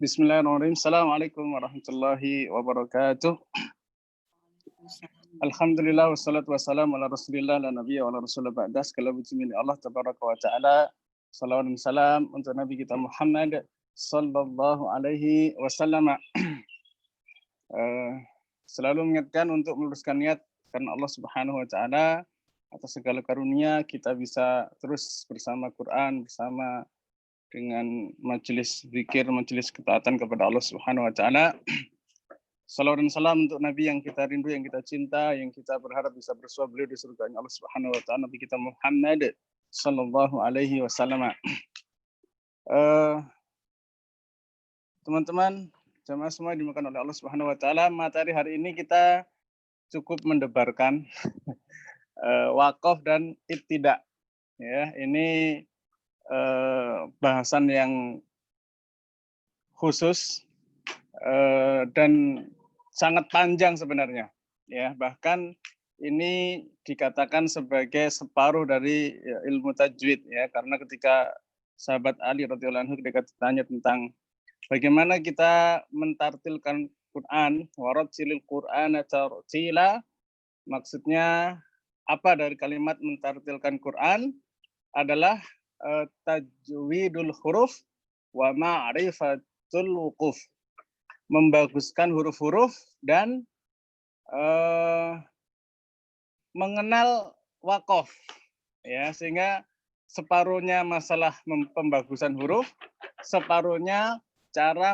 Bismillahirrahmanirrahim. Assalamualaikum warahmatullahi wabarakatuh. Alhamdulillah wassalatu wassalamu ala Rasulillah la nabiyya wa la rasulullah ba'da. Segala puji milik Allah tabaraka wa taala. Salawat dan salam untuk Nabi kita Muhammad sallallahu alaihi wasallam. Selalu mengingatkan untuk meluruskan niat karena Allah Subhanahu wa taala atas segala karunia kita bisa terus bersama Quran, bersama dengan majelis zikir, majelis ketaatan kepada Allah Subhanahu wa taala. Salawat dan salam untuk Nabi yang kita rindu, yang kita cinta, yang kita berharap bisa bersua beliau di surga Allah Subhanahu wa taala, Nabi kita Muhammad sallallahu alaihi wasallam. Teman-teman, jamaah semua dimuliakan oleh Allah Subhanahu wa taala, materi hari ini kita cukup mendebarkan wakaf dan ibtidak. Ya, ini bahasan yang khusus dan sangat panjang sebenarnya, ya, bahkan ini dikatakan sebagai separuh dari ilmu tajwid, ya, karena ketika sahabat Ali radhiyallahu anhu ketika ditanya tentang bagaimana kita mentartilkan Quran, warattilil Qur'ana tartila, maksudnya apa dari kalimat mentartilkan Quran adalah tajwidul huruf wa ma'rifatul wuquf, membaguskan huruf-huruf dan mengenal wakaf, ya, sehingga separuhnya masalah pembagusan huruf, separuhnya cara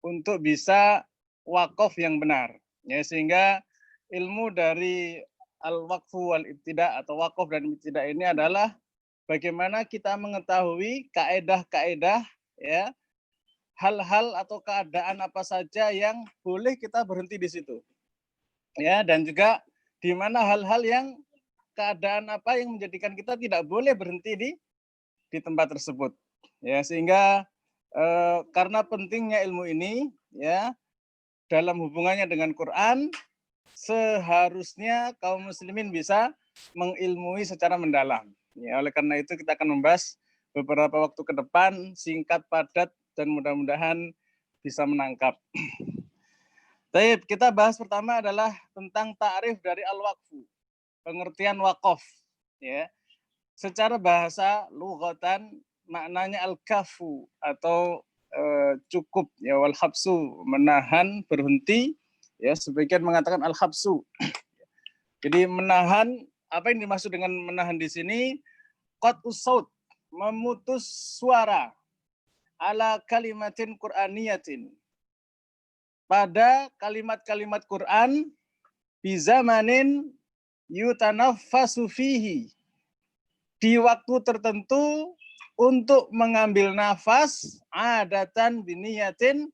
untuk bisa wakaf yang benar, ya, sehingga ilmu dari al-waqfu wal ibtida atau wakaf dan ibtida ini adalah bagaimana kita mengetahui kaedah-kaedah, ya, hal-hal atau keadaan apa saja yang boleh kita berhenti di situ, ya, dan juga di mana hal-hal yang keadaan apa yang menjadikan kita tidak boleh berhenti di tempat tersebut, ya, sehingga karena pentingnya ilmu ini, ya, dalam hubungannya dengan Quran, seharusnya kaum muslimin bisa mengilmui secara mendalam. Ya, oleh karena itu kita akan membahas beberapa waktu ke depan, singkat, padat, dan mudah-mudahan bisa menangkap. Baik, kita bahas pertama adalah tentang ta'rif dari al-waqfu, pengertian wakaf, ya. Secara bahasa lughatan maknanya al-kafu atau cukup, ya, wal habsu, menahan, berhenti, ya, sebagian mengatakan al-habsu. Jadi menahan, apa yang dimaksud dengan menahan di sini? Qat'us saut, memutus suara, ala kalimatin qur'aniyatin, pada kalimat-kalimat Quran, bizamanin yutanaffasu fihi, di waktu tertentu untuk mengambil nafas, adatan biniyatin,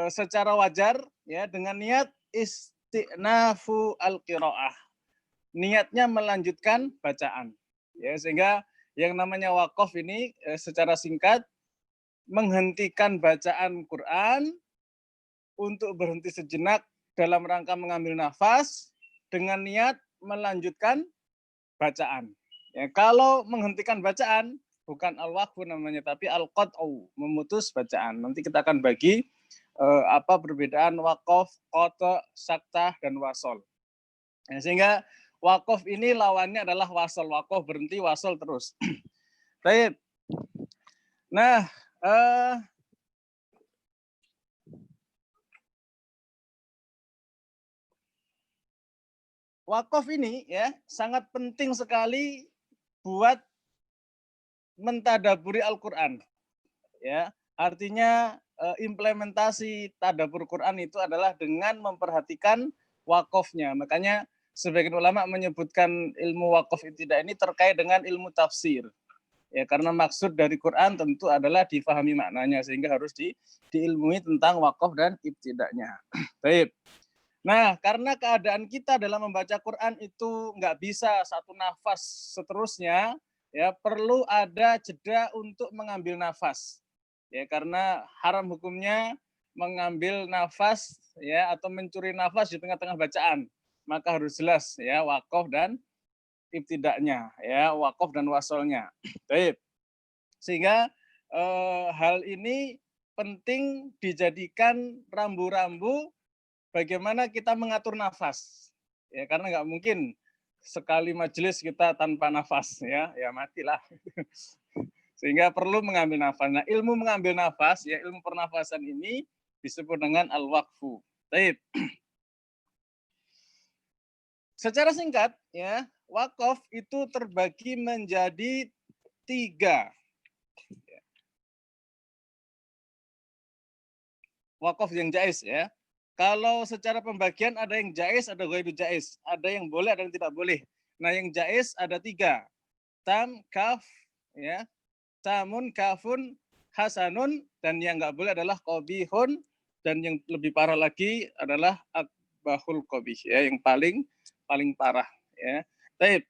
secara wajar, ya, dengan niat isti'nafu al-qiraah, niatnya melanjutkan bacaan, ya, sehingga yang namanya wakaf ini secara singkat menghentikan bacaan Quran untuk berhenti sejenak dalam rangka mengambil nafas dengan niat melanjutkan bacaan. Ya, kalau menghentikan bacaan bukan al-waqfu namanya, tapi al-qat'u, memutus bacaan. Nanti kita akan bagi apa perbedaan wakaf, qata', saktah, dan wasol. Ya, sehingga wakaf ini lawannya adalah wasol. Wakaf berhenti, wasol terus. Baik. Nah, wakaf ini, ya, sangat penting sekali buat mentadaburi Al-Quran, ya. Artinya implementasi tadabbur Quran itu adalah dengan memperhatikan wakafnya. Makanya sebagian ulama menyebutkan ilmu wakaf ibtidah ini terkait dengan ilmu tafsir. Ya, karena maksud dari Quran tentu adalah difahami maknanya, sehingga harus diilmui tentang wakaf dan ibtidaknya. Baik. Nah, karena keadaan kita dalam membaca Quran itu nggak bisa satu nafas seterusnya, ya, perlu ada jeda untuk mengambil nafas. Ya, karena haram hukumnya mengambil nafas, ya, atau mencuri nafas di tengah-tengah bacaan. Maka harus jelas, ya, wakaf dan ibtidaknya, ya, wakaf dan wasolnya. Baik. Sehingga hal ini penting dijadikan rambu-rambu bagaimana kita mengatur nafas. Ya, karena nggak mungkin sekali majelis kita tanpa nafas, ya matilah. Sehingga perlu mengambil nafas. Nah, ilmu mengambil nafas, ya ilmu pernafasan ini disebut dengan al-waqfu. Baik. Secara singkat, ya wakaf itu terbagi menjadi 3. Wakaf yang jaiz, ya. Kalau secara pembagian ada yang jaiz, ada ghairu jaiz, ada yang boleh, ada yang tidak boleh. Nah, yang jaiz ada 3. Tam, kaf, ya. Tamun, kafun, hasanun, dan yang nggak boleh adalah qabihun, dan yang lebih parah lagi adalah akbahul qabih, ya, yang paling parah, ya. Baik.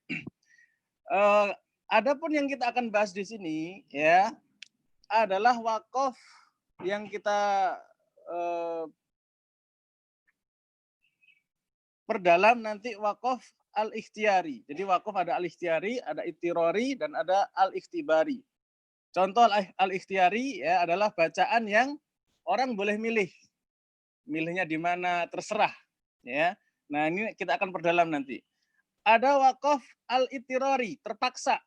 Adapun yang kita akan bahas di sini, ya, adalah wakaf yang kita perdalam nanti wakaf al-ikhtiyari. Jadi wakaf ada al-ikhtiyari, ada ittirori, dan ada al-ikhtibari. Contoh al-ikhtiyari, ya, adalah bacaan yang orang boleh milih. Milihnya di mana terserah, ya. Nah, ini kita akan perdalam nanti. Ada wakaf al-ittirori, terpaksa.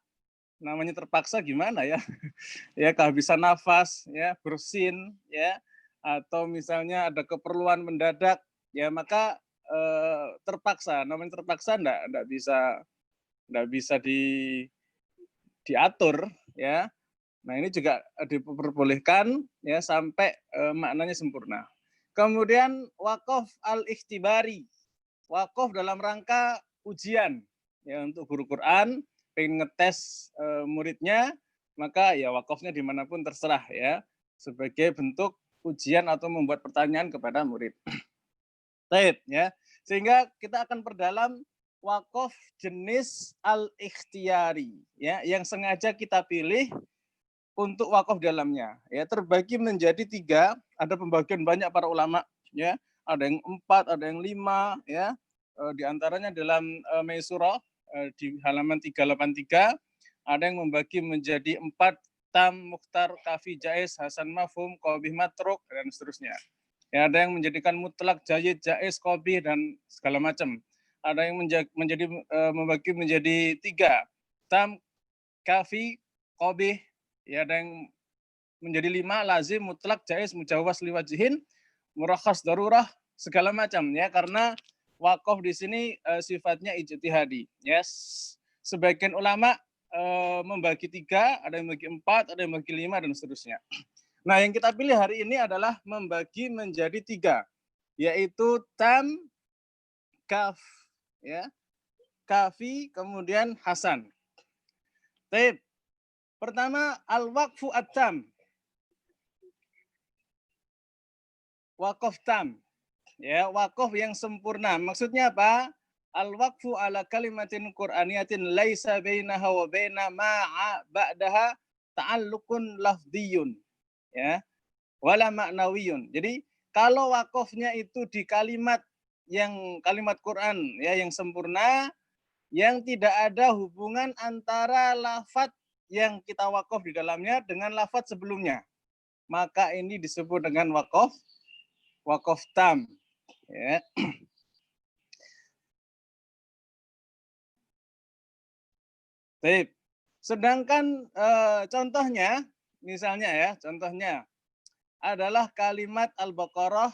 Namanya terpaksa gimana, ya? Ya, kehabisan nafas, ya, bersin, ya, atau misalnya ada keperluan mendadak, ya, maka terpaksa. Namanya terpaksa enggak bisa diatur, ya. Nah, ini juga diperbolehkan, ya, sampai maknanya sempurna. Kemudian wakaf al-ikhtibari. Wakaf dalam rangka ujian, ya, untuk guru Quran pengen ngetes muridnya, maka ya wakafnya dimanapun terserah, ya, sebagai bentuk ujian atau membuat pertanyaan kepada murid. Baik, ya. Sehingga kita akan perdalam wakaf jenis al-ikhtiyari, ya, yang sengaja kita pilih untuk wakaf dalamnya, ya, terbagi menjadi 3. Ada pembagian banyak para ulama, ya, ada yang 4, ada yang 5, ya. Di antaranya dalam Maisurah di halaman 383 ada yang membagi menjadi 4: tam, mukhtar, kafi, jaiz, hasan, mafhum, qabih, matruk, dan seterusnya. Ya, ada yang menjadikan mutlak, jayyid, jaiz, qabih, dan segala macam. Ada yang membagi menjadi 3: tam, kafi, qabih. Ya, ada yang menjadi 5: lazim, mutlak, jaiz, mujawaz, liwajihin, murakhas, darurah, segala macam, ya, karena wakaf di sini sifatnya ijtihadi. Yes. Sebagian ulama membagi 3, ada yang membagi 4, ada yang membagi 5, dan seterusnya. Nah, yang kita pilih hari ini adalah membagi menjadi 3, yaitu tam, kaf, ya, kafi, kemudian hasan. Baik. Pertama, al-waqfu at-tam. Wakaf tam. Ya, wakaf yang sempurna. Maksudnya apa? Al-waqfu ala kalimatin qur'aniyatin laisa bainaha wa baina ma'a ba'daha ta'alluqun lafdhiyun. Ya. Wala ma'nawiyun. Jadi, kalau wakafnya itu di kalimat Quran, ya, yang sempurna, yang tidak ada hubungan antara lafaz yang kita wakaf di dalamnya dengan lafaz sebelumnya, maka ini disebut dengan wakaf tam, ya. Baik. Sedangkan contohnya, misalnya, ya, contohnya adalah kalimat Al-Baqarah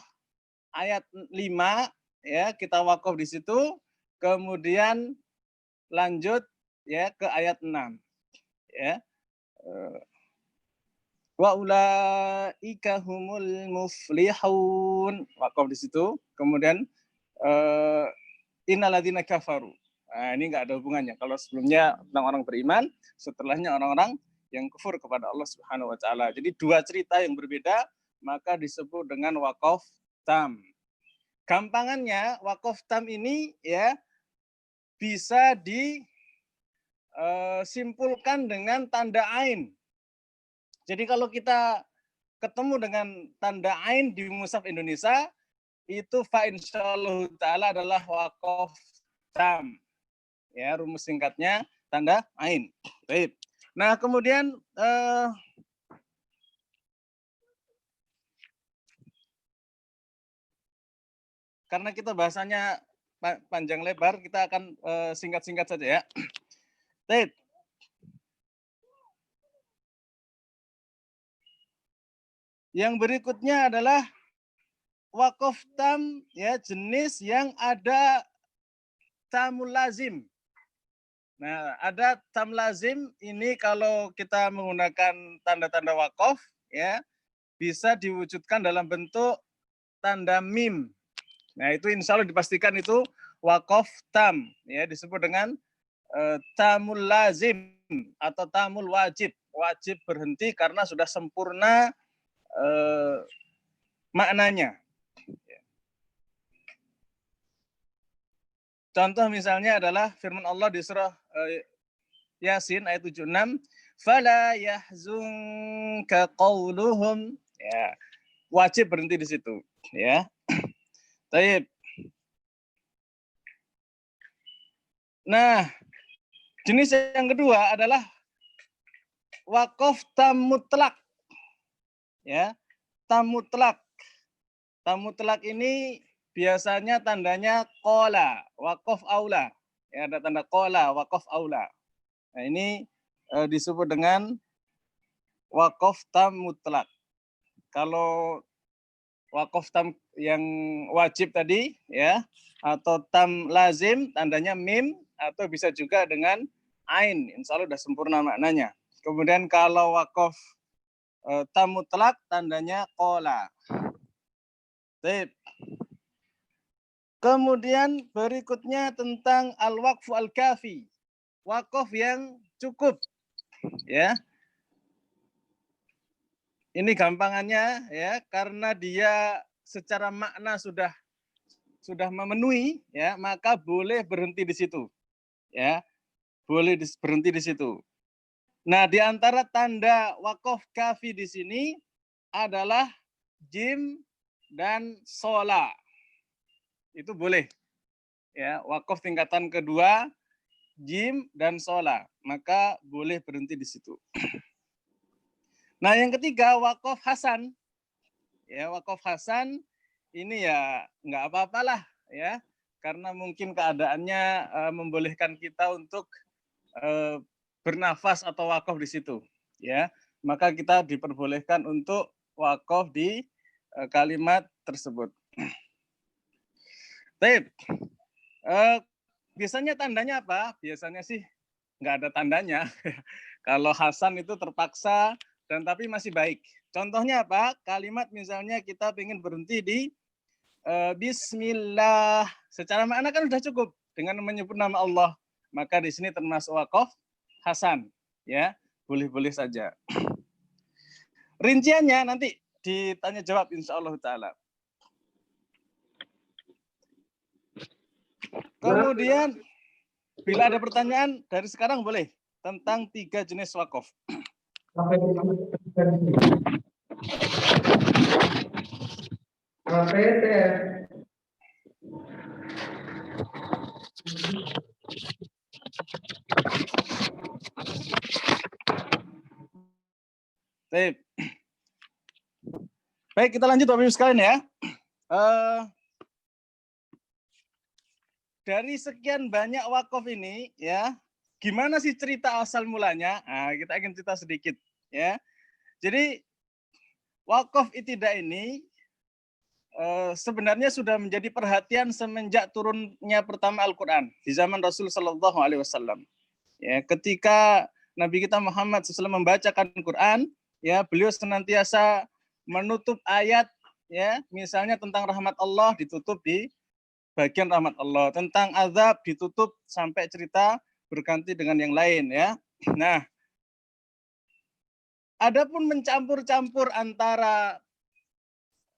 ayat 5, ya, kita wakaf di situ, kemudian lanjut, ya, ke ayat 6, ya. Wa ulaika humul muflihun. Wakaf di situ. Kemudian innalladzina kafaru. Nah, ini enggak ada hubungannya. Kalau sebelumnya tentang orang beriman, setelahnya orang-orang yang kufur kepada Allah Subhanahu wa taala. Jadi 2 cerita yang berbeda, maka disebut dengan wakaf tam. Gampangannya wakaf tam ini, ya, bisa disimpulkan dengan tanda ain. Jadi kalau kita ketemu dengan tanda ain di mushaf Indonesia, itu fa insyaallah taala adalah wakaf tam. Ya, rumus singkatnya tanda ain. Baik. Nah, kemudian karena kita bahasanya panjang lebar, kita akan singkat-singkat saja ya. Baik. Yang berikutnya adalah wakaf tam, ya, jenis yang ada tamul lazim. Nah, ada tam lazim ini kalau kita menggunakan tanda-tanda wakaf, ya, bisa diwujudkan dalam bentuk tanda mim. Nah, itu insya Allah dipastikan itu wakaf tam, ya, disebut dengan tamul lazim atau tamul wajib. Wajib berhenti karena sudah sempurna maknanya. Contoh misalnya adalah firman Allah di surah Yasin ayat 76, "Fala yahzunka qauluhum." Ya, wajib berhenti di situ, ya. Baik. Nah, jenis yang kedua adalah wakaf tam mutlak. Ya, tam mutlak. Tam mutlak ini biasanya tandanya qola, wakaf aula. Ya, ada tanda qola, wakaf aula. Nah, ini disebut dengan wakaf tam mutlak. Kalau wakaf tam yang wajib tadi, ya, atau tam lazim, tandanya mim, atau bisa juga dengan ain, insya Allah sudah sempurna maknanya. Kemudian kalau wakaf tam mutlak, tandanya qola. Baik. Kemudian berikutnya tentang al-waqfu al-kafi. Wakaf yang cukup, ya. Ini gampangannya, ya, karena dia secara makna sudah memenuhi, ya, maka boleh berhenti di situ, ya, boleh berhenti di situ. Nah, di antara tanda wakaf kafi di sini adalah jim dan sola, itu boleh, ya, wakaf tingkatan kedua jim dan sola, maka boleh berhenti di situ. Nah, yang ketiga wakaf hasan, ya, wakaf hasan ini ya nggak apa-apalah, ya, karena mungkin keadaannya membolehkan kita untuk bernafas atau wakaf di situ, ya, maka kita diperbolehkan untuk wakaf di kalimat tersebut. Baik, biasanya tandanya apa? Biasanya sih nggak ada tandanya. Kalau hasan itu terpaksa dan tapi masih baik. Contohnya apa? Kalimat misalnya kita ingin berhenti di Bismillah. Secara makna kan sudah cukup dengan menyebut nama Allah. Maka di sini termasuk wakaf hasan, ya, boleh-boleh saja. Rinciannya nanti ditanya jawab insya Allah taala. Kemudian bila ada pertanyaan dari sekarang boleh tentang 3 jenis wakaf. Baik, kita lanjut Bapak Ibu sekalian ya. Dari sekian banyak wakaf ini, ya, gimana sih cerita asal mulanya? Nah, kita akan cerita sedikit, ya. Jadi wakaf itidak ini sebenarnya sudah menjadi perhatian semenjak turunnya pertama Al-Quran di zaman Rasul Shallallahu Alaihi Wasallam. Ya, ketika Nabi kita Muhammad SAW membacakan Quran, ya, beliau senantiasa menutup ayat, ya, misalnya tentang rahmat Allah ditutup di bagian rahmat Allah, tentang azab ditutup sampai cerita berganti dengan yang lain, ya. Nah, adapun mencampur-campur antara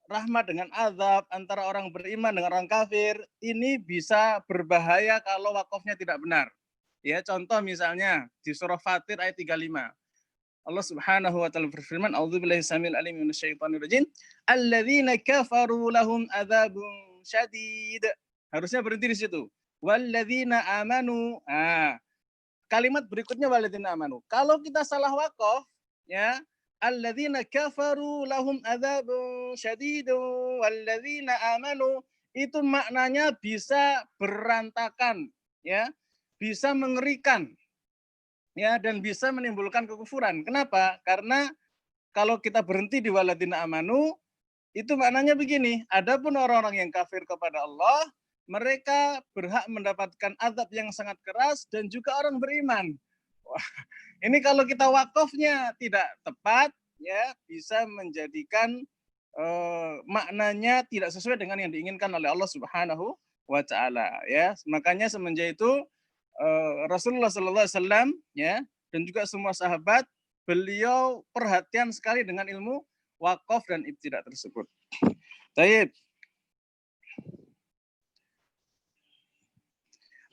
rahmat dengan azab, antara orang beriman dengan orang kafir, ini bisa berbahaya kalau wakafnya tidak benar. Ya, contoh misalnya di surah Fatir ayat 35. Allah Subhanahu wa taala berfirman, "A'udzubillahi samil alim minasyaitonir rajim. Alladzina kafaru lahum adzabun syadid." Harusnya berhenti di situ. Walladzina amanu. Kalimat berikutnya walladzina amanu. Kalau kita salah wakaf, ya, alladzina kafaru lahum adzabun syadidun walladzina amanu, itu maknanya bisa berantakan, ya, bisa mengerikan, ya, dan bisa menimbulkan kekufuran. Kenapa? Karena kalau kita berhenti di waladina amanu, itu maknanya begini, adapun orang-orang yang kafir kepada Allah, mereka berhak mendapatkan azab yang sangat keras dan juga orang beriman. Wah, ini kalau kita wakafnya tidak tepat, ya bisa menjadikan maknanya tidak sesuai dengan yang diinginkan oleh Allah Subhanahu wa taala, ya. Makanya semenjak itu Rasulullah sallallahu alaihi wasallam, ya, dan juga semua sahabat, beliau perhatian sekali dengan ilmu wakaf dan ibtidah tersebut. Baik.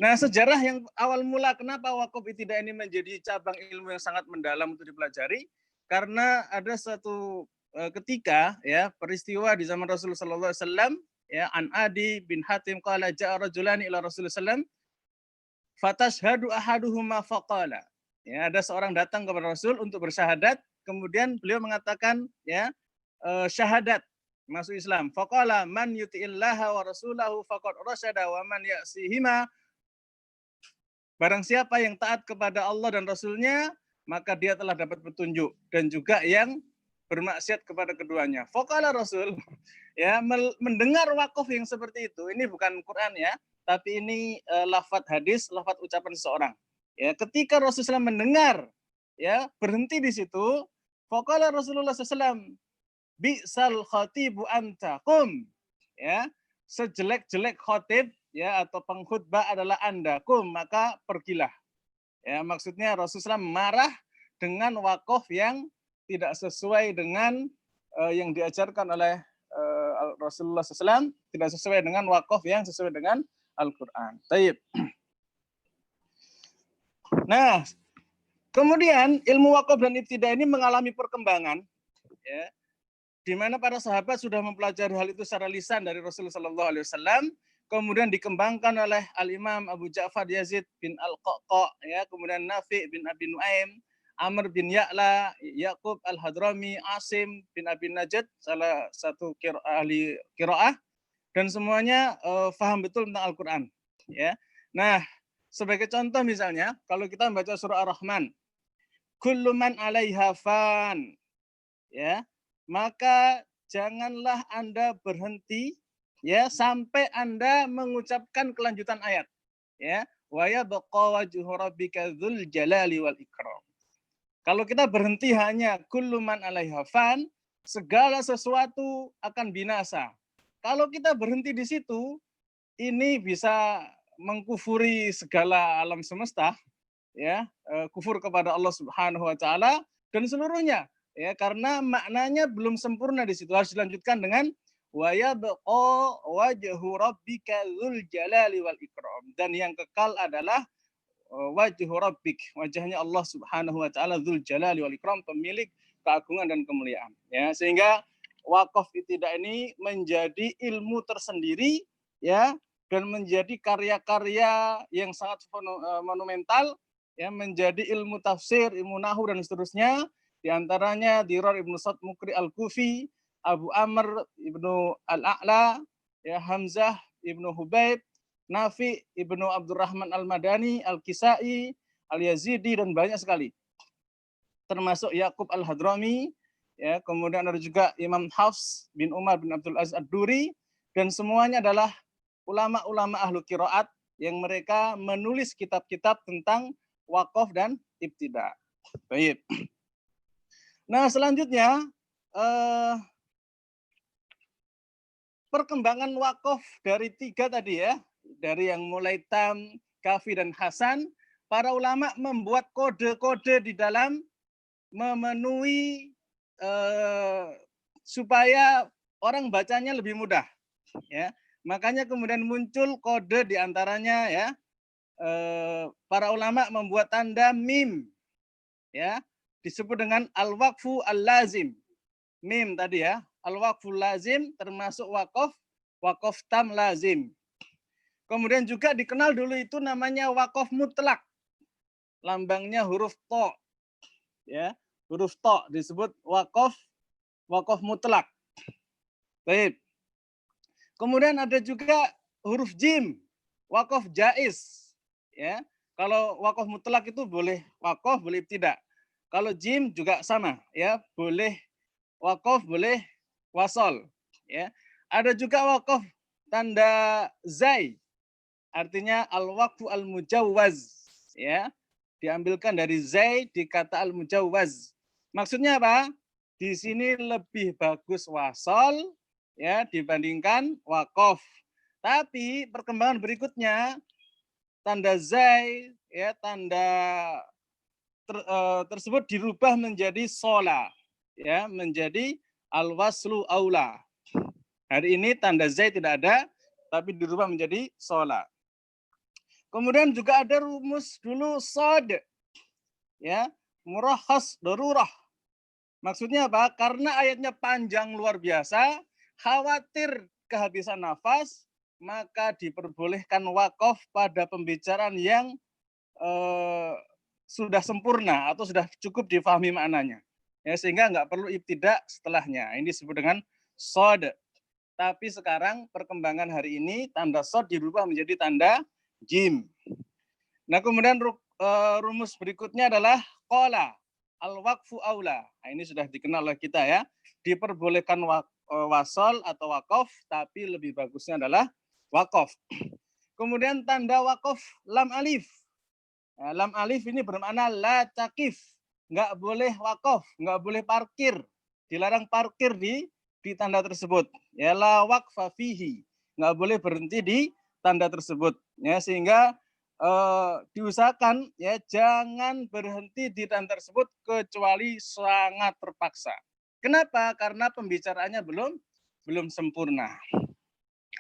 Nah, sejarah yang awal mula kenapa wakaf ibtidah ini menjadi cabang ilmu yang sangat mendalam untuk dipelajari, karena ada satu ketika, ya, peristiwa di zaman Rasulullah sallallahu alaihi wasallam, ya, an Adi bin Hatim qala ja'a rajulani ila Rasulullah sallam fatashhadu ahaduhuma faqala. Ya, ada seorang datang kepada Rasul untuk bersyahadat, kemudian beliau mengatakan, ya, syahadat masuk Islam. Faqala man yuti'illaha wa rasulahu faqad rasyada wa man ya'sihima. Barang siapa yang taat kepada Allah dan Rasulnya, maka dia telah dapat petunjuk, dan juga yang bermaksiat kepada keduanya. Faqala Rasul, ya, mendengar wakaf yang seperti itu, ini bukan Quran, ya, tapi ini lafaz hadis, lafaz ucapan seseorang. Ya, ketika Rasulullah mendengar, ya, berhenti di situ, faqala Rasulullah SAW, bi'sal khatibu anta qum, ya, sejelek-jelek khatib, ya, atau pengkhutbah adalah Anda, kum, maka pergilah. Ya, maksudnya Rasulullah marah dengan wakaf yang tidak sesuai dengan yang diajarkan oleh Rasulullah SAW, tidak sesuai dengan wakaf yang sesuai dengan Al-Quran. Taib. Nah, kemudian ilmu wakaf dan ibtidah ini mengalami perkembangan, ya, di mana para sahabat sudah mempelajari hal itu secara lisan dari Rasulullah SAW, kemudian dikembangkan oleh Al-Imam Abu Ja'far Yazid bin Al-Qaqqa, ya, kemudian Nafi' bin Abi Nuaim, Amr bin Ya'la, Yaqub Al-Hadrami, Asim bin Abi Najad, salah satu ahli qiraah, dan semuanya faham betul tentang Al-Quran. Ya. Nah, sebagai contoh misalnya, kalau kita membaca surah Ar-Rahman, kullu man 'alaiha fan, ya, maka janganlah Anda berhenti, ya, sampai Anda mengucapkan kelanjutan ayat, ya, wa yabqa wajhu rabbika dzul jalali wal ikram. Kalau kita berhenti hanya kullu man 'alaiha fan, segala sesuatu akan binasa. Kalau kita berhenti di situ, ini bisa mengkufuri segala alam semesta, ya, kufur kepada Allah Subhanahu wa taala dan seluruhnya, ya, karena maknanya belum sempurna di situ. Harus dilanjutkan dengan wa yabqa wajhu rabbika dzul jalali wal ikram, dan yang kekal adalah wajhu rabbik, wajahnya Allah Subhanahu wa taala dzul jalali wal ikram, pemilik keagungan dan kemuliaan, ya. Sehingga wakaf ibtidah ini menjadi ilmu tersendiri, ya, dan menjadi karya-karya yang sangat monumental, ya, menjadi ilmu tafsir, ilmu nahu dan seterusnya. Di antaranya Dirar Ibnu Sa'd Mukri Al-Kufi, Abu Amr Ibnu Al-A'la, ya, Hamzah Ibnu Hubaib, Nafi Ibnu Abdurrahman Al-Madani, Al-Kisai, Al-Yazidi, dan banyak sekali. Termasuk Yaqub Al-Hadrami, ya, kemudian ada juga Imam Hafs bin Umar bin Abdul Aziz Ad-Duri, dan semuanya adalah ulama-ulama ahlu qiraat yang mereka menulis kitab-kitab tentang wakaf dan ibtidah. Baik. Nah, selanjutnya perkembangan wakaf dari tiga tadi, ya, dari yang mulai tam, kafi, dan hasan, para ulama membuat kode-kode di dalam memenuhi supaya orang bacanya lebih mudah, ya. Makanya kemudian muncul kode di antaranya, ya, para ulama membuat tanda mim, ya, disebut dengan al-waqfu al-lazim. Mim tadi, ya, al-waqfu lazim termasuk wakaf tam lazim. Kemudian juga dikenal dulu itu namanya wakaf mutlak. Lambangnya huruf to, ya. Huruf to disebut wakaf mutlak. Baik. Kemudian ada juga huruf jim, wakaf jaiz. Ya, kalau wakaf mutlak itu boleh wakaf, boleh tidak. Kalau jim juga sama, ya, boleh wakaf, boleh wasol. Ya, ada juga wakaf tanda zai, artinya al-waqfu al-mujawwaz. Ya, diambilkan dari zai di kata al-mujawwaz. Maksudnya apa? Di sini lebih bagus wasol ya dibandingkan wakaf. Tapi perkembangan berikutnya tanda zai ya tersebut dirubah menjadi sola ya menjadi al-waslu aula. Hari ini tanda zai tidak ada tapi dirubah menjadi sola. Kemudian juga ada rumus dulu sod ya murahhas darurah. Maksudnya apa? Karena ayatnya panjang luar biasa, khawatir kehabisan nafas, maka diperbolehkan wakaf pada pembicaraan yang sudah sempurna atau sudah cukup difahami maknanya. Ya, sehingga nggak perlu ibtidak setelahnya. Ini disebut dengan sod. Tapi sekarang perkembangan hari ini tanda sod dirubah menjadi tanda jim. Nah, kemudian rumus berikutnya adalah qala al-waqfu aula. Nah, ini sudah dikenal oleh kita ya. Diperbolehkan wasol atau wakaf, tapi lebih bagusnya adalah wakaf. Kemudian tanda wakaf lam alif. Nah, lam alif ini bermakna la takif. Nggak boleh wakaf, nggak boleh parkir. Dilarang parkir di tanda tersebut. Ya la waqfa fihi. Nggak boleh berhenti di tanda tersebut. Ya, sehingga diusahakan ya jangan berhenti di tanda tersebut kecuali sangat terpaksa. Kenapa? Karena pembicaraannya belum sempurna.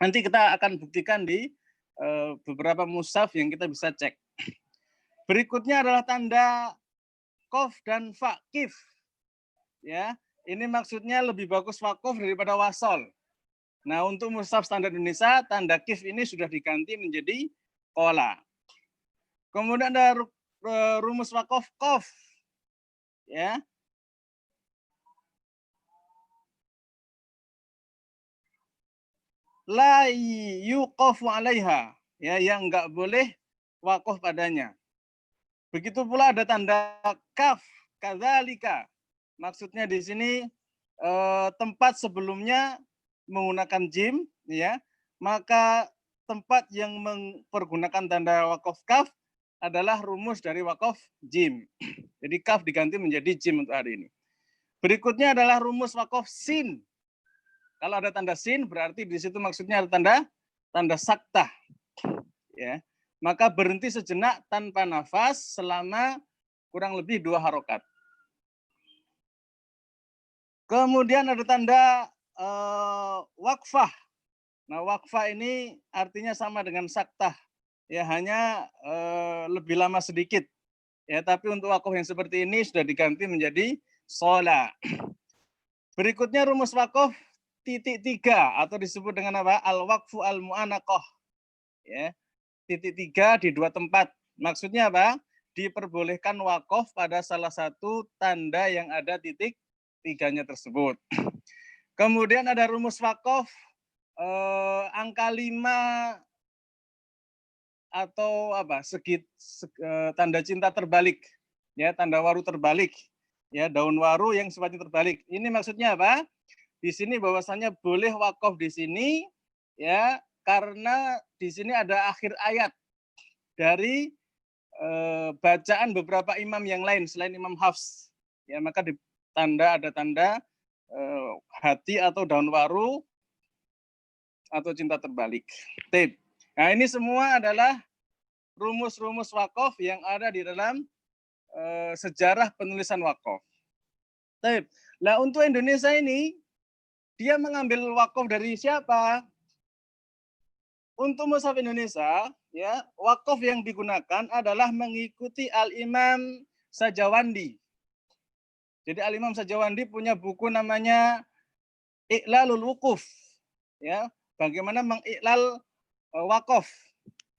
Nanti kita akan buktikan di beberapa mushaf yang kita bisa cek. Berikutnya adalah tanda qaf dan fa kif. Ya, ini maksudnya lebih bagus wakaf daripada wasol. Nah, untuk mushaf standar Indonesia tanda kif ini sudah diganti menjadi qola. Kemudian ada rumus wakaf qaf. Ya. La yuqafu 'alaiha, ya yang enggak boleh wakaf padanya. Begitu pula ada tanda kaf, kadzalika. Maksudnya di sini tempat sebelumnya menggunakan jim ya, maka tempat yang mempergunakan tanda wakaf kaf adalah rumus dari wakaf jim. Jadi kaf diganti menjadi jim untuk hari ini. Berikutnya adalah rumus wakaf sin. Kalau ada tanda sin berarti di situ maksudnya ada tanda saktah. Ya. Maka berhenti sejenak tanpa nafas selama kurang lebih 2 harokat. Kemudian ada tanda wakfah. Nah, wakfah ini artinya sama dengan saktah. Ya, hanya lebih lama sedikit. Ya, tapi untuk wakaf yang seperti ini sudah diganti menjadi shola. Berikutnya rumus wakaf titik 3 atau disebut dengan apa? Al-waqfu al-mu'anaqah. Ya. Titik 3 di 2 tempat. Maksudnya apa? Diperbolehkan wakaf pada salah satu tanda yang ada titik 3-nya tersebut. Kemudian ada rumus wakaf angka 5 atau apa? Tanda cinta terbalik. Ya, tanda waru terbalik. Ya, daun waru yang sifatnya terbalik. Ini maksudnya apa? Di sini bahwasannya boleh wakaf di sini ya karena di sini ada akhir ayat dari bacaan beberapa imam yang lain selain Imam Hafs. Ya, maka di ada tanda hati atau daun waru atau cinta terbalik. Tip. Nah, ini semua adalah rumus-rumus wakaf yang ada di dalam sejarah penulisan wakaf. Tip. Nah, untuk Indonesia ini dia mengambil wakaf dari siapa? Untuk mushaf Indonesia, ya, wakaf yang digunakan adalah mengikuti Al-Imam Sajawandi. Jadi Al-Imam Sajawandi punya buku namanya Iqlalul Wukuf. Ya, bagaimana mengiklal wakaf.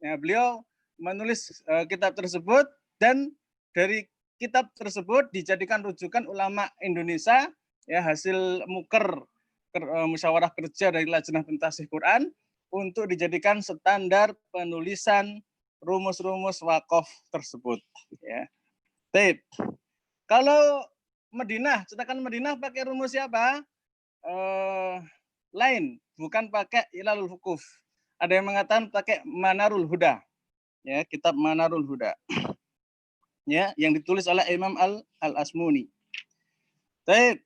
Ya, beliau menulis kitab tersebut dan dari kitab tersebut dijadikan rujukan ulama Indonesia ya hasil muker musyawarah kerja dari Lajnah Pentasih Quran untuk dijadikan standar penulisan rumus-rumus wakaf tersebut. Ya. Baik. Kalau Madinah, cetakan Madinah pakai rumus siapa? Lain, bukan pakai Ilalul Hukuf. Ada yang mengatakan pakai Manarul Huda. Ya, kitab Manarul Huda. Ya, yang ditulis oleh Imam Al-Asmuni. Baik.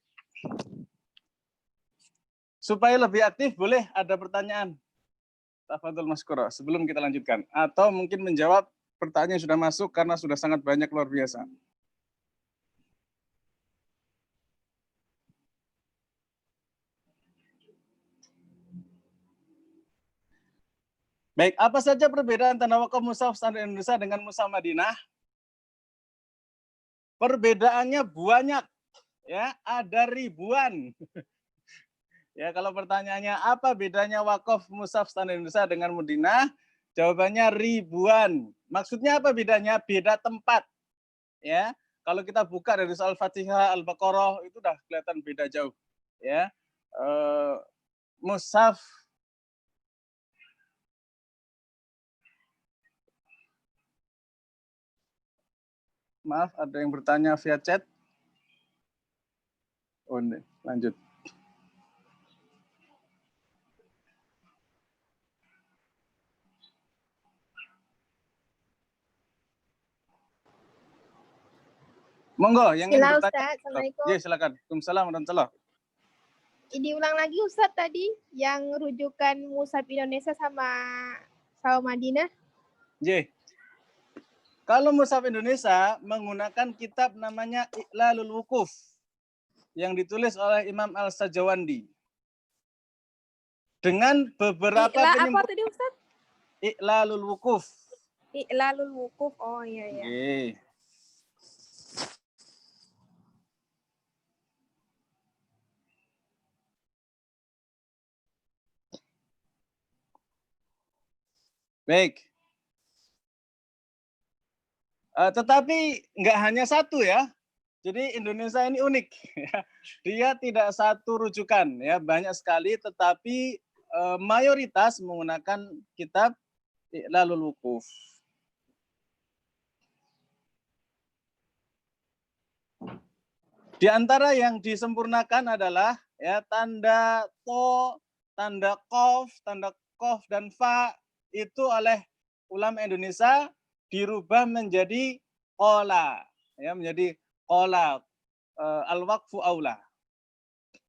Supaya lebih aktif, boleh ada pertanyaan. Tafadhol Maskura, sebelum kita lanjutkan. Atau mungkin menjawab pertanyaan yang sudah masuk karena sudah sangat banyak luar biasa. Baik, apa saja perbedaan tanda wakaf mushaf standar Indonesia dengan mushaf Madinah? Perbedaannya banyak, ya, ada ribuan. Ya, kalau pertanyaannya apa bedanya wakaf mushaf standar Indonesia dengan Madinah? Jawabannya ribuan. Maksudnya apa bedanya? Beda tempat. Ya, kalau kita buka dari Al-Fatihah, Al-Baqarah itu udah kelihatan beda jauh. Ya, mushaf maaf ada yang bertanya via chat. Oh, ini, lanjut. Monggo yang ingin bertanya. Ustaz, Assalamualaikum. Ya, silakan. Waalaikumsalam warahmatullahi. Diulang lagi Ustaz tadi yang rujukan mushaf Indonesia sama Madinah. J. Kalau mushaf Indonesia menggunakan kitab namanya Iqlalul Wukuf yang ditulis oleh Imam Al-Sajawandi. Dengan beberapa apa tadi Ustaz? Iqlalul Wukuf. Iqlalul Wukuf. Oh iya ya. Baik. Tetapi nggak hanya satu ya. Jadi Indonesia ini unik. Dia tidak satu rujukan ya, banyak sekali. Tetapi mayoritas menggunakan kitab Iqlalul Wukuf. Di antara yang disempurnakan adalah ya tanda to, tanda kof dan fa itu oleh ulama Indonesia dirubah menjadi qola, ya menjadi qola, al-waqfu aula.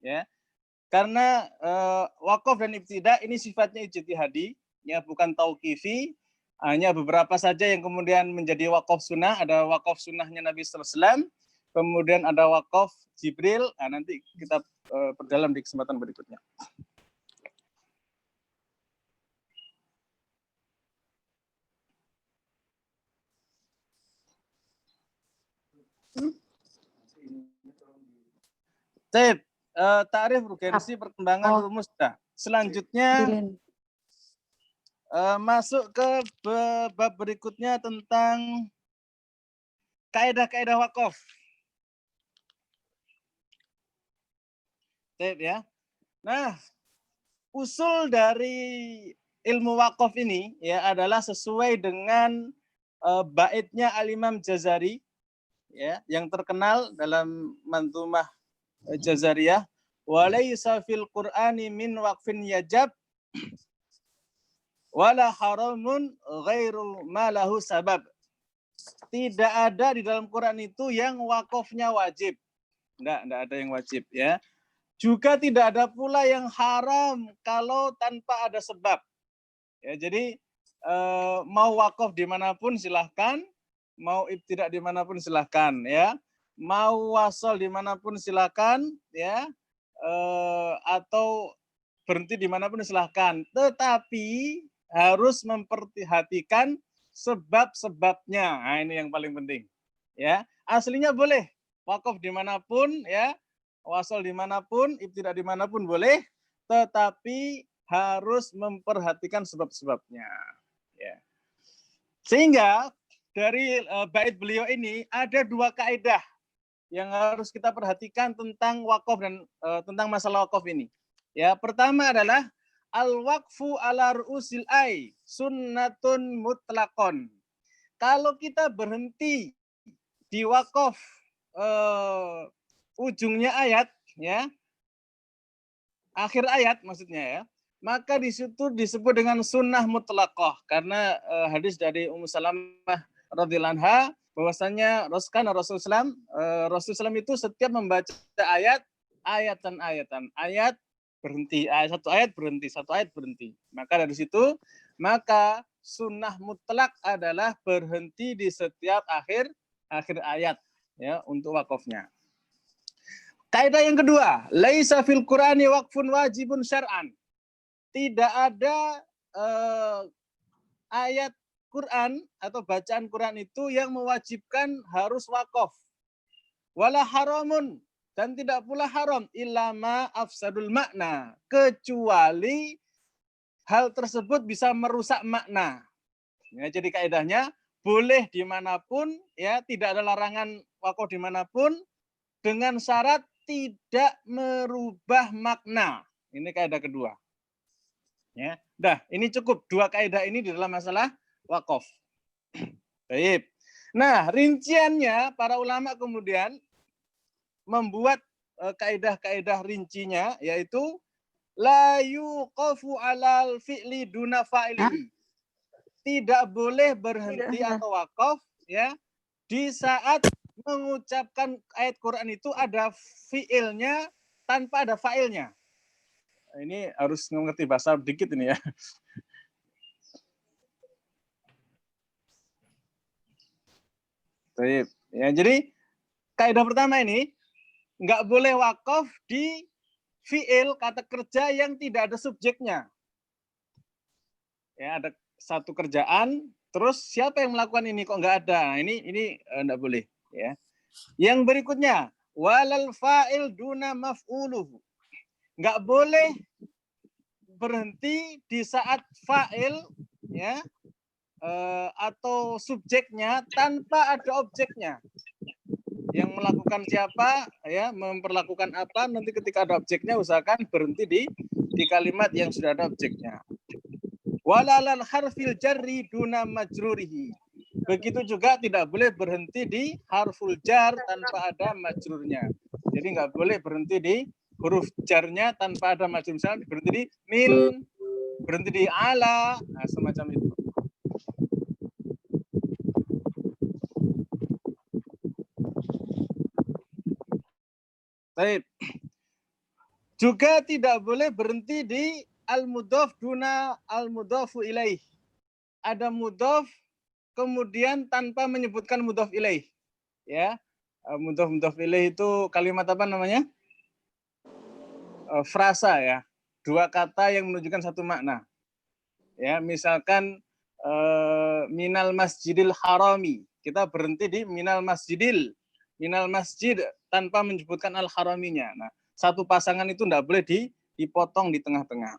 Ya. Karena wakaf dan ibtida ini sifatnya ijtihadi, ya bukan tauqifi. Hanya beberapa saja yang kemudian menjadi wakaf sunnah. Ada wakaf sunnahnya Nabi SAW, kemudian ada wakaf Jibril. Nah, nanti kita perdalam di kesempatan berikutnya. Sip, ta'rif urgensi perkembangan rumus. Nah, selanjutnya masuk ke bab berikutnya tentang kaidah-kaidah wakaf. Sip ya. Nah, usul dari ilmu wakaf ini ya adalah sesuai dengan baitnya Al-Imam Jazari ya, yang terkenal dalam manzumah Jazariyah, walaysa fil Qur'ani min waqfin yajab wala haramun ghairu ma lahu sabab. Tidak ada di dalam Quran itu yang wakafnya wajib. Enggak ada yang wajib ya. Juga tidak ada pula yang haram kalau tanpa ada sebab. Ya, jadi mau wakaf dimanapun silahkan, mau ibtidak dimanapun silahkan ya, mau wasol dimanapun silahkan ya, atau berhenti dimanapun silahkan. Tetapi harus memperhatikan sebab-sebabnya. Nah, ini yang paling penting. Ya, aslinya boleh wakaf dimanapun ya, wasol dimanapun, ibtidak dimanapun boleh, tetapi harus memperhatikan sebab-sebabnya. Ya. Sehingga dari bait beliau ini ada dua kaidah yang harus kita perhatikan tentang wakaf dan tentang masalah wakaf ini. Ya, pertama adalah al-waqfu ala ru'usil ay sunnatun mutlaqon. Kalau kita berhenti di wakaf ujungnya ayat, ya, akhir ayat maksudnya ya, maka di situ disebut dengan sunnah mutlaqah karena hadis dari Ummu Salamah radhiyallahu anha bahwasanya Rasulullah itu setiap membaca ayat ayat berhenti, satu ayat berhenti, satu ayat berhenti. Maka dari situ maka sunnah mutlak adalah berhenti di setiap akhir ayat ya untuk wakafnya. Kaidah yang kedua, laisa fil Qur'ani waqfun wajibun syar'an. Tidak ada ayat Quran atau bacaan Quran itu yang mewajibkan harus wakaf. Wala haramun, dan tidak pula haram illama afsadul makna, kecuali hal tersebut bisa merusak makna. Ya, jadi kaidahnya boleh dimanapun, ya, tidak ada larangan wakaf dimanapun dengan syarat tidak merubah makna. Ini kaidah kedua. Ya, dah ini cukup dua kaidah ini di dalam masalah wakaf. Baik. Nah, rinciannya para ulama kemudian membuat kaidah-kaidah rincinya, yaitu la yuqafu alal fi'li duna fa'ili. Tidak boleh berhenti atau wakaf ya di saat mengucapkan ayat Quran itu ada fi'ilnya tanpa ada fa'ilnya. Ini harus mengerti bahasa dikit ini ya. Ya, jadi kaidah pertama ini nggak boleh wakaf di fi'il kata kerja yang tidak ada subjeknya. Ya, ada satu kerjaan, terus siapa yang melakukan ini kok nggak ada? Nah, ini nggak boleh. Ya. Yang berikutnya, walal fa'il duna maf'uluhu. Nggak boleh berhenti di saat fa'il ya atau subjeknya tanpa ada objeknya. Yang melakukan siapa, ya, memperlakukan apa, nanti ketika ada objeknya usahakan berhenti di kalimat yang sudah ada objeknya. Walalal harfil jarri duna majrurihi. Begitu juga tidak boleh berhenti di harful jar tanpa ada majrurnya. Jadi nggak boleh berhenti di huruf jarnya tanpa ada majrur. Misalnya berhenti di min, berhenti di ala, nah, semacam itu. Baik. Juga tidak boleh berhenti di al-mudhaf duna al-mudhafu ilaih. Ada mudhaf kemudian tanpa menyebutkan mudhaf ilaih. Ya. Mudhaf ilaih itu kalimat apa namanya? Frasa ya. Dua kata yang menunjukkan satu makna. Ya, misalkan minal masjidil harami. Kita berhenti di minal masjid tanpa menyebutkan al-haraminya. Nah, satu pasangan itu tidak boleh dipotong di tengah-tengah.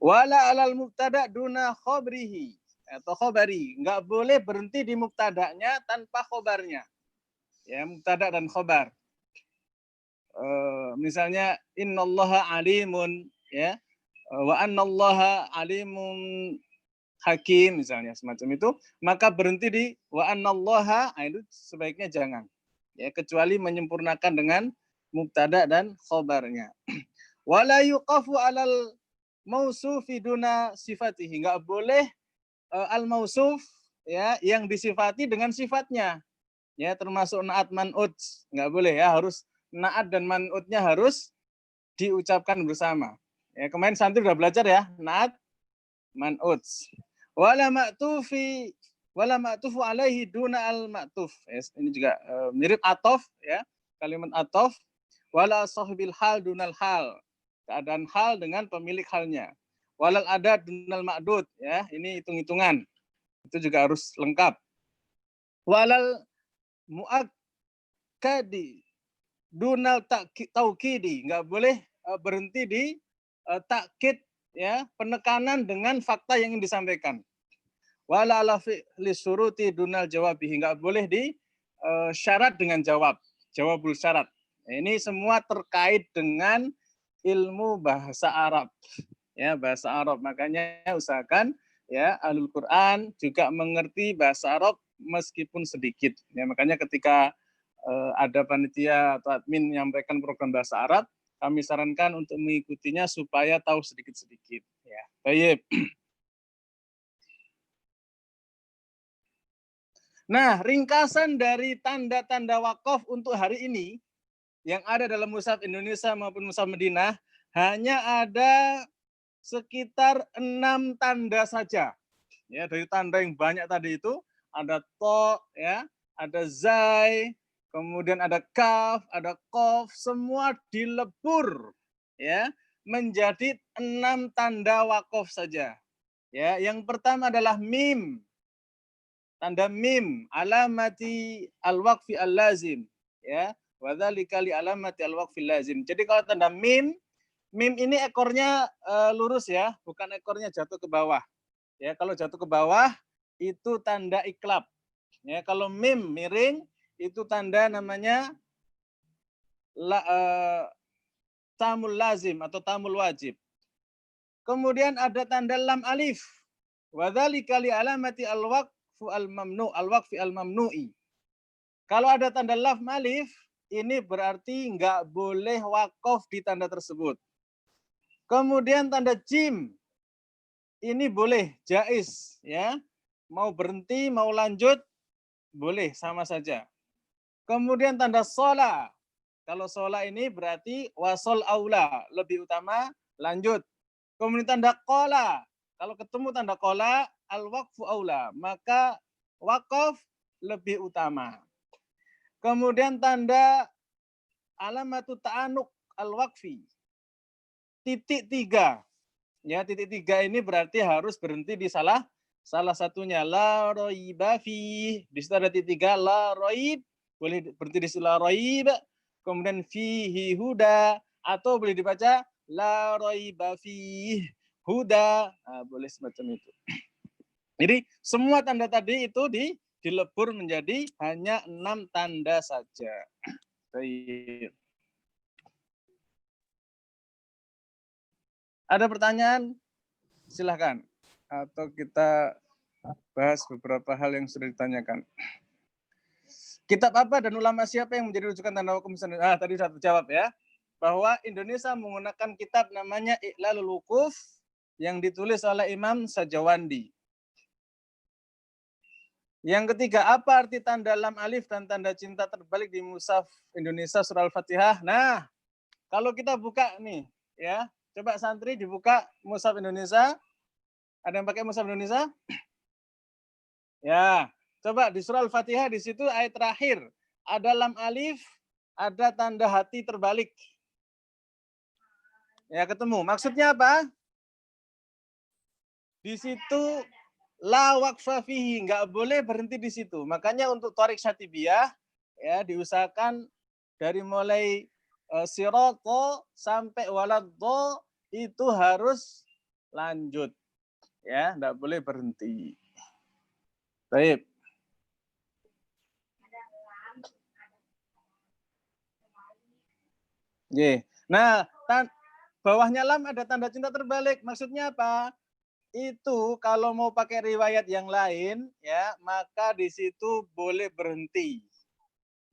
Wala alal mubtada duna khobrihi atau khobari. Nggak boleh berhenti di mubtadanya tanpa khobarnya. Ya, mubtada dan khobar. Misalnya innallaha alimun ya wa annallaha alimun hakim misalnya semacam itu, maka berhenti di wa annallaha, itu sebaiknya jangan. Ya, kecuali menyempurnakan dengan mubtada dan khobarnya. Wala yuqafu alal mausufi duna sifatihi. Enggak boleh al mausuf ya yang disifati dengan sifatnya. Ya, termasuk naat man'ut. Enggak boleh ya, harus naat dan man'utnya harus diucapkan bersama. Ya, kemarin santri udah belajar ya, naat man'ut. Wala ma'tufu alaihi duna al ma'tuf. Yes, ini juga mirip atof ya, kalimat atof. Wala sahibil hal dunal hal. Keadaan hal dengan pemilik halnya. Walal adad dunal ma'dud ya, ini hitung-hitungan. Itu juga harus lengkap. Walal muakkadi dunal taukidi, enggak boleh berhenti di takkid ya, penekanan dengan fakta yang ingin disampaikan. Wala ala fi'li suruti dunal jawabihi, enggak boleh di syarat dengan jawabul syarat. Ini semua terkait dengan ilmu bahasa Arab. Ya, bahasa Arab. Makanya usahakan ya Ahlul Quran juga mengerti bahasa Arab meskipun sedikit. Ya, makanya ketika ada panitia atau admin menyampaikan program bahasa Arab, kami sarankan untuk mengikutinya supaya tahu sedikit-sedikit. Ya, baik. Nah, ringkasan dari tanda-tanda wakaf untuk hari ini yang ada dalam Mushaf Indonesia maupun Mushaf Madinah hanya ada sekitar 6 tanda saja. Ya, dari tanda yang banyak tadi itu ada to, ya, ada zai, kemudian ada kaf, ada kof, semua dilebur ya menjadi 6 tanda wakaf saja. Ya, yang pertama adalah mim. Tanda mim, alamati al-waqfi al-lazim, ya. Wa dzalika li alamati al-waqfi al-lazim. Jadi kalau tanda mim, mim ini ekornya lurus ya, bukan ekornya jatuh ke bawah. Ya, kalau jatuh ke bawah itu tanda iklab. Ya, kalau mim miring itu tanda namanya tamul lazim atau tamul wajib. Kemudian ada tanda lam alif. Wa dzalika li alamati al-waqfu al-mamnu, al-waqfi al-mamnu'i. Kalau ada tanda lam alif, ini berarti nggak boleh wakaf di tanda tersebut. Kemudian tanda jim, ini boleh, jaiz, ya. Mau berhenti, mau lanjut, boleh, sama saja. Kemudian tanda sola. Kalau sola ini berarti wasol aula, lebih utama, lanjut. Kemudian tanda kola. Kalau ketemu tanda kola, al-waqfu aula, maka wakaf lebih utama. Kemudian tanda alamatu ta'anuk al-waqfi. Titik 3. Ya, titik 3 ini berarti harus berhenti di salah satunya. La roiba fi. Di situ ada titik 3, la roib. Boleh berhenti di situ la roib. Kemudian fihi huda. Atau boleh dibaca la roiba fi huda. Nah, boleh semacam itu. Jadi semua tanda tadi itu dilebur menjadi hanya 6 tanda saja. Baik. Ada pertanyaan? Silahkan. Atau kita bahas beberapa hal yang sudah ditanyakan. Kitab apa dan ulama siapa yang menjadi rujukan tanda hukum Indonesia? Tadi satu jawab ya. Bahwa Indonesia menggunakan kitab namanya I'lalul Wuquf yang ditulis oleh Imam Sajawandi. Yang ketiga, apa arti tanda lam alif dan tanda cinta terbalik di Mushaf Indonesia surah Al-Fatihah? Nah, kalau kita buka nih, ya, coba santri dibuka Mushaf Indonesia. Ada yang pakai Mushaf Indonesia? Ya, coba di surah Al-Fatihah di situ ayat terakhir ada lam alif, ada tanda hati terbalik. Ya, ketemu. Maksudnya apa? Di situ la waqfa fihi, nggak boleh berhenti di situ. Makanya untuk Thariq Syatibiyah ya diusahakan dari mulai sirata sampai waladdo itu harus lanjut. Ya, nggak boleh berhenti. Baik. Nah, bawahnya lam ada tanda cinta terbalik. Maksudnya apa? Itu kalau mau pakai riwayat yang lain ya, maka di situ boleh berhenti.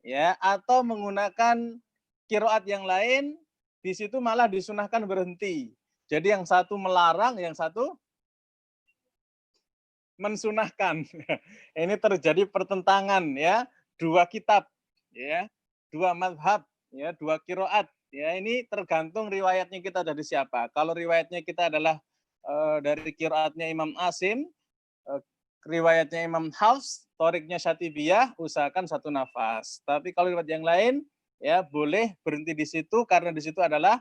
Ya, atau menggunakan qiraat yang lain, di situ malah disunahkan berhenti. Jadi yang satu melarang, yang satu mensunahkan. Ini terjadi pertentangan ya, dua kitab ya, dua madhab ya, dua qiraat. Ya, ini tergantung riwayatnya kita dari siapa. Kalau riwayatnya kita adalah dari qiraatnya Imam Asim, riwayatnya Imam Hafs, Thariqnya Syatibiyah, usahakan satu nafas. Tapi kalau riwayat yang lain, ya boleh berhenti di situ karena di situ adalah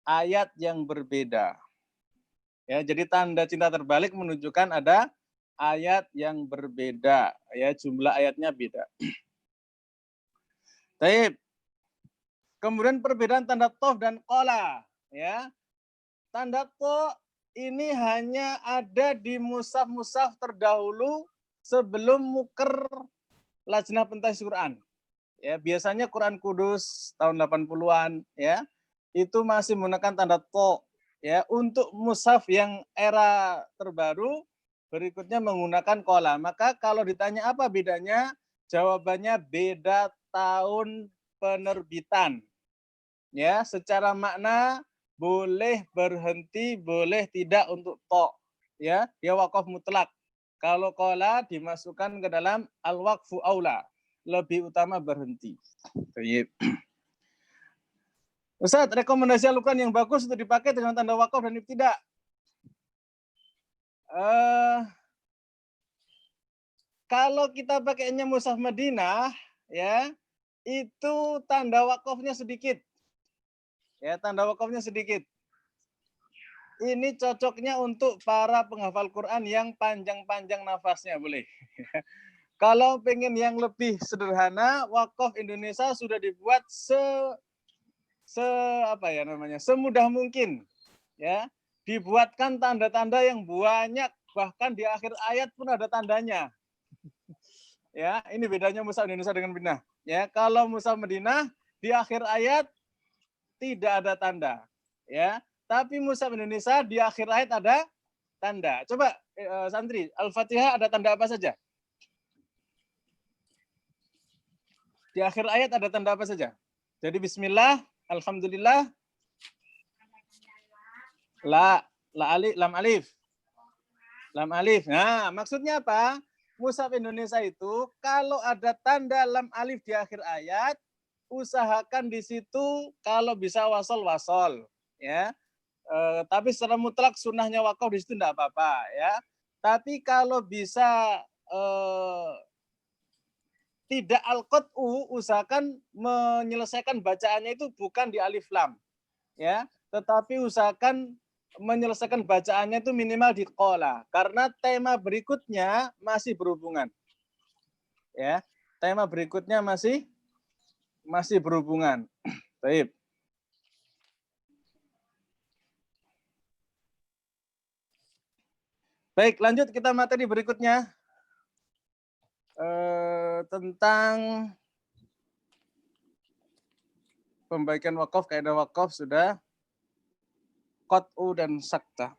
ayat yang berbeda. Ya, jadi tanda cinta terbalik menunjukkan ada ayat yang berbeda. Ya, jumlah ayatnya beda. Baik. Kemudian perbedaan tanda tof dan kola. Ya, tanda to ini hanya ada di mushaf-mushaf terdahulu sebelum muker Lajnah Pentahhis Quran. Ya, biasanya Quran Kudus tahun 80-an ya. itu masih menggunakan tanda to. Ya, untuk mushaf yang era terbaru berikutnya menggunakan kola. Maka kalau ditanya apa bedanya, jawabannya beda tahun penerbitan. Ya, secara makna boleh berhenti, boleh tidak untuk to. Ya, dia wakaf mutlak. Kalau kola dimasukkan ke dalam al-waqfu aula, lebih utama berhenti. Baik. Ustaz, rekomendasi Al-Quran yang bagus untuk dipakai dengan tanda wakaf dan ibtidak. Kalau kita pakainya mushaf Madinah, ya, itu tanda wakafnya sedikit. Ya, tanda wakafnya sedikit. Ini cocoknya untuk para penghafal Quran yang panjang-panjang nafasnya, boleh. Kalau pengen yang lebih sederhana, wakaf Indonesia sudah dibuat semudah mungkin, ya, dibuatkan tanda-tanda yang banyak, bahkan di akhir ayat pun ada tandanya. Ya, ini bedanya mushaf Indonesia dengan Madinah. Ya, kalau mushaf Madinah di akhir ayat tidak ada tanda, ya. Tapi mushaf Indonesia di akhir ayat ada tanda. Coba santri, Al-Fatihah ada tanda apa saja? Di akhir ayat ada tanda apa saja? Jadi bismillah, alhamdulillah, lam alif. Lam alif. Nah, maksudnya apa? Mushaf Indonesia itu kalau ada tanda lam alif di akhir ayat, usahakan di situ kalau bisa wasol, ya. Tapi secara mutlak sunnahnya wakaf di situ tidak apa-apa, ya. Tapi kalau bisa tidak al-qat'u, usahakan menyelesaikan bacaannya itu bukan di alif lam, ya, tetapi usahakan menyelesaikan bacaannya itu minimal di qola, karena tema berikutnya masih berhubungan. Ya, tema berikutnya masih berhubungan. Baik. Baik, lanjut kita materi berikutnya. Tentang pembaikan wakaf, kaidah wakaf sudah, qat'u dan sakta.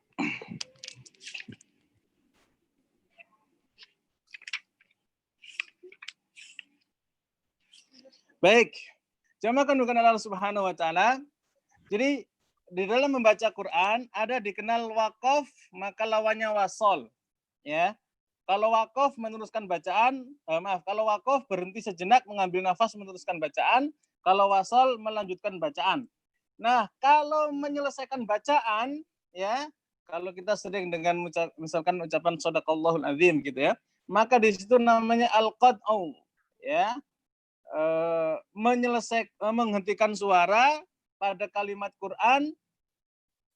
Baik, jamaah kandungan Allah Subhanahu wa taala. Jadi di dalam membaca Quran ada dikenal wakaf, maka lawannya wasol, ya. Kalau wakaf meneruskan bacaan, kalau wakaf berhenti sejenak mengambil nafas meneruskan bacaan, kalau wasol melanjutkan bacaan. Nah, kalau menyelesaikan bacaan, ya, kalau kita sering dengan misalkan ucapan shadaqallahul azim gitu ya, maka di situ namanya al-qad'u, ya. Menghentikan suara pada kalimat Quran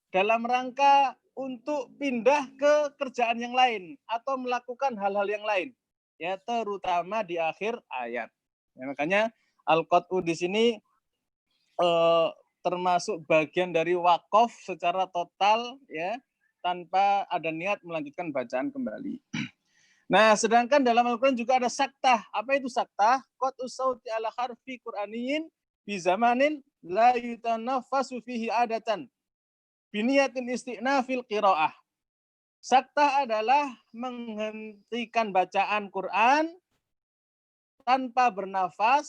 dalam rangka untuk pindah ke kerjaan yang lain atau melakukan hal-hal yang lain, ya, terutama di akhir ayat. Ya, makanya al-qat'u di sini termasuk bagian dari wakaf secara total, ya, tanpa ada niat melanjutkan bacaan kembali. Nah, sedangkan dalam Al-Quran juga ada saktah. Apa itu saktah? Qat'us sauti ala harfi Qur'aniyin bi zamanin la yutanaffasu fihi adatan biniyatin isti'nafil qiraah. Saktah adalah menghentikan bacaan Quran tanpa bernafas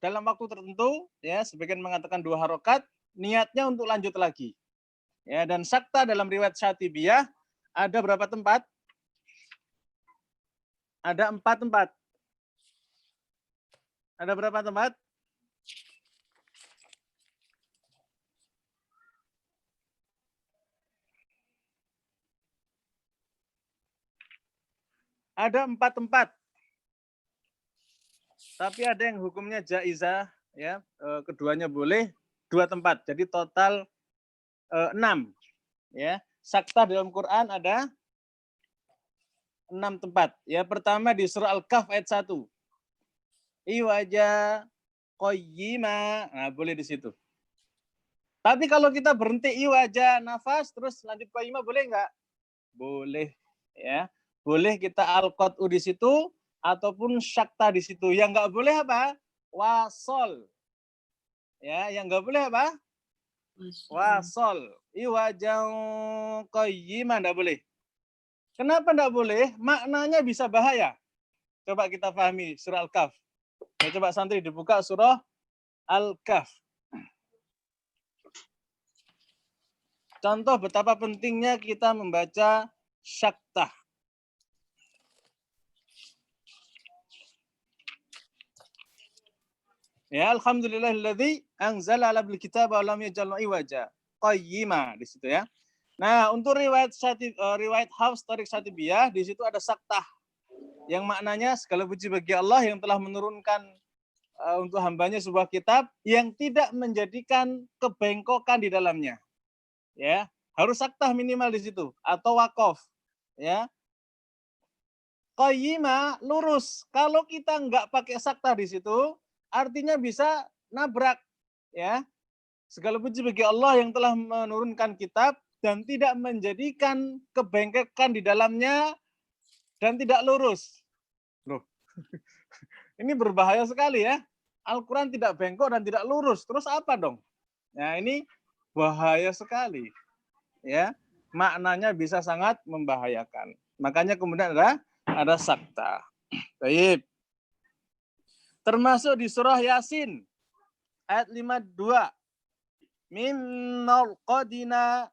dalam waktu tertentu, ya, sebagian mengatakan 2 harokat, niatnya untuk lanjut lagi. Ya, dan saktah dalam riwayat Syatibiyah ada berapa tempat? Ada 4 tempat. Ada berapa tempat? Ada 4 tempat. Tapi ada yang hukumnya jaizah, ya, keduanya boleh, 2 tempat. Jadi total 6. Ya, saktah dalam Quran ada 6 tempat. Ya, pertama di surah Al-Kahf ayat 1. Iwaja qayyima. Nah, boleh di situ. Tapi kalau kita berhenti iwaja nafas terus lanjut qayyima boleh enggak? Boleh, ya. Boleh kita al-qat'u di situ ataupun syakta di situ. Yang enggak boleh apa? Wasol. Ya, yang enggak boleh apa? wasol, iwajan qayyiman, enggak boleh. Kenapa enggak boleh? Maknanya bisa bahaya. Coba kita pahami surah Al-Kahf. Ya, coba santri dibuka surah Al-Kahf. Contoh betapa pentingnya kita membaca syaktah. Ya, alhamdulillahilladzi anzala 'alal kitaba wa lam yaj'al iwaja qayyima di situ ya. Nah, untuk riwayat Hafs Tariq Syatibiyah di situ ada saktah yang maknanya segala puji bagi Allah yang telah menurunkan untuk hambanya sebuah kitab yang tidak menjadikan kebengkokan di dalamnya. Ya, harus saktah minimal di situ atau wakof. Ya, qayyima lurus. Kalau kita nggak pakai saktah di situ, artinya bisa nabrak. Ya, segala puji bagi Allah yang telah menurunkan kitab dan tidak menjadikan kebengkokan di dalamnya dan tidak lurus. Loh, ini berbahaya sekali ya. Al-Quran tidak bengkok dan tidak lurus. Terus apa dong? Nah, ini bahaya sekali. Ya, maknanya bisa sangat membahayakan. Makanya kemudian ada sakta. Baik. Termasuk di surah Yasin ayat 52. Minnal qadina